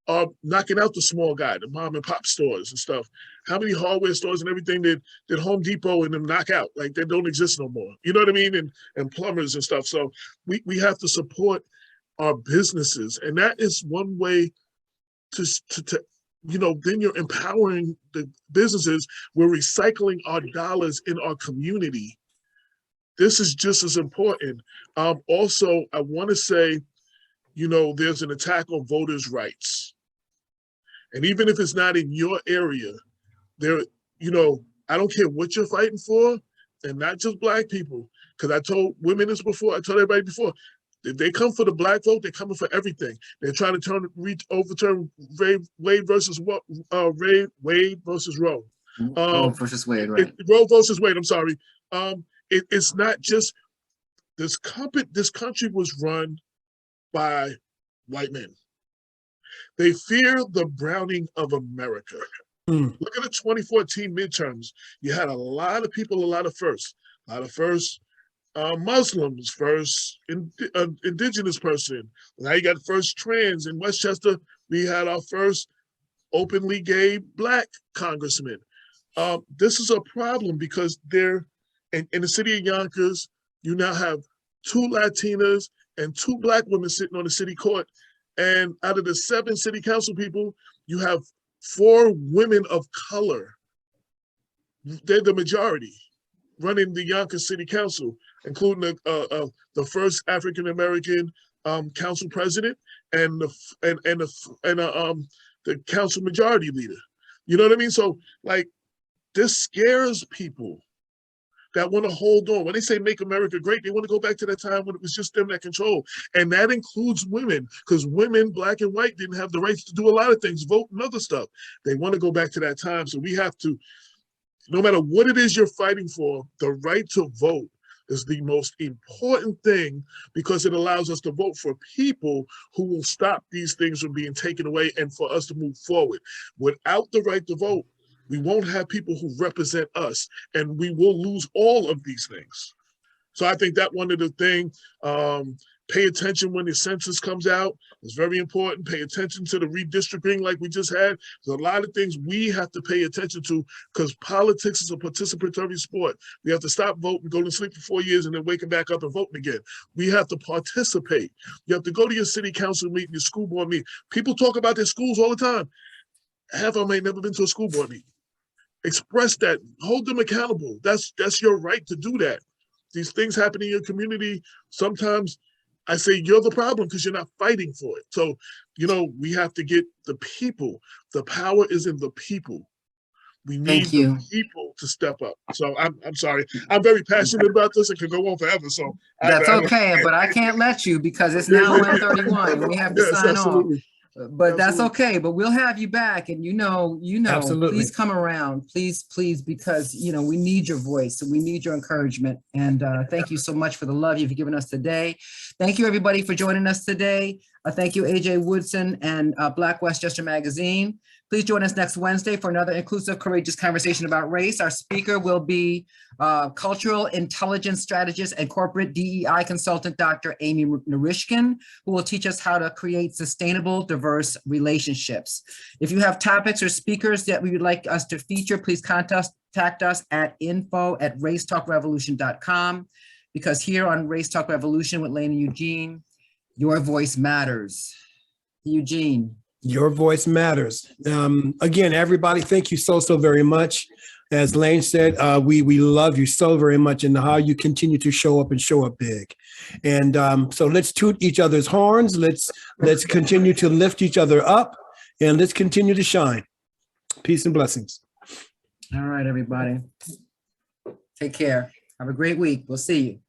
are knocking out the small guy, the mom and pop stores and stuff. How many hardware stores and everything that Home Depot and them knock out? Like, they don't exist no more. You know what I mean? And plumbers and stuff. So we have to support our businesses. And that is one way to you know, then you're empowering the businesses. We're recycling our dollars in our community. This is just as important. Also, I want to say, you know, there's an attack on voters' rights. And even if it's not in your area, there, you know, I don't care what you're fighting for, and not just Black people, because I told women this before, I told everybody before, if they come for the Black vote, they're coming for everything. They're trying to overturn Wade versus Roe. Roe versus Wade, right? Roe versus Wade. I'm sorry. It's not just this country was run by white men. They fear the browning of America. Look at the 2014 midterms. You had a lot of people, a lot of firsts. Muslims, first indigenous person. Now you got first trans. In Westchester, we had our first openly gay Black congressman. This is a problem because in the city of Yonkers, you now have 2 Latinas and 2 Black women sitting on the city court. And out of the 7 city council people, you have 4 women of color. They're the majority running the Yonkers City Council, including the first African-American council president and the council majority leader. You know what I mean? So, like, this scares people that want to hold on. When they say make America great, they want to go back to that time when it was just them that controlled. And that includes women, because women, Black and white, didn't have the rights to do a lot of things, vote and other stuff. They want to go back to that time. So we have to, no matter what it is you're fighting for, the right to vote is the most important thing, because it allows us to vote for people who will stop these things from being taken away and for us to move forward. Without the right to vote, We won't have people who represent us, and we will lose all of these things. So I think that one of the things, pay attention when the census comes out. It's very important. Pay attention to the redistricting like we just had. There's a lot of things we have to pay attention to because politics is a participatory sport. We have to stop voting, go to sleep for 4 years, and then waking back up and voting again. We have to participate. You have to go to your city council meeting, your school board meeting. People talk about their schools all the time. Half of them ain't never been to a school board meeting. Express that. Hold them accountable. That's your right to do that. These things happen in your community. Sometimes I say you're the problem because you're not fighting for it. So, we have to get the people. The power is in the people. We need the people to step up. So I'm sorry. I'm very passionate about this. It could go on forever. So that's okay, but I can't let you because it's now 1:31 and we have to sign absolutely. off. But that's okay. But we'll have you back, and Absolutely. please come around, please, because we need your voice and we need your encouragement. And thank you so much for the love you've given us today. Thank you everybody for joining us today. Thank you, AJ Woodson and Black Westchester Magazine. Please join us next Wednesday for another inclusive, courageous conversation about race. Our speaker will be cultural intelligence strategist and corporate DEI consultant, Dr. Amy Narishkin, who will teach us how to create sustainable, diverse relationships. If you have topics or speakers that we would like us to feature, please contact us at info@racetalkrevolution.com, because here on Race Talk Revolution with Lane and Eugene, your voice matters. Eugene. Your voice matters. Again, everybody, thank you so very much. As Lane said, we love you so very much and how you continue to show up and show up big. And so let's toot each other's horns. Let's continue to lift each other up, and let's continue to shine. Peace and blessings. All right, everybody. Take care. Have a great week. We'll see you.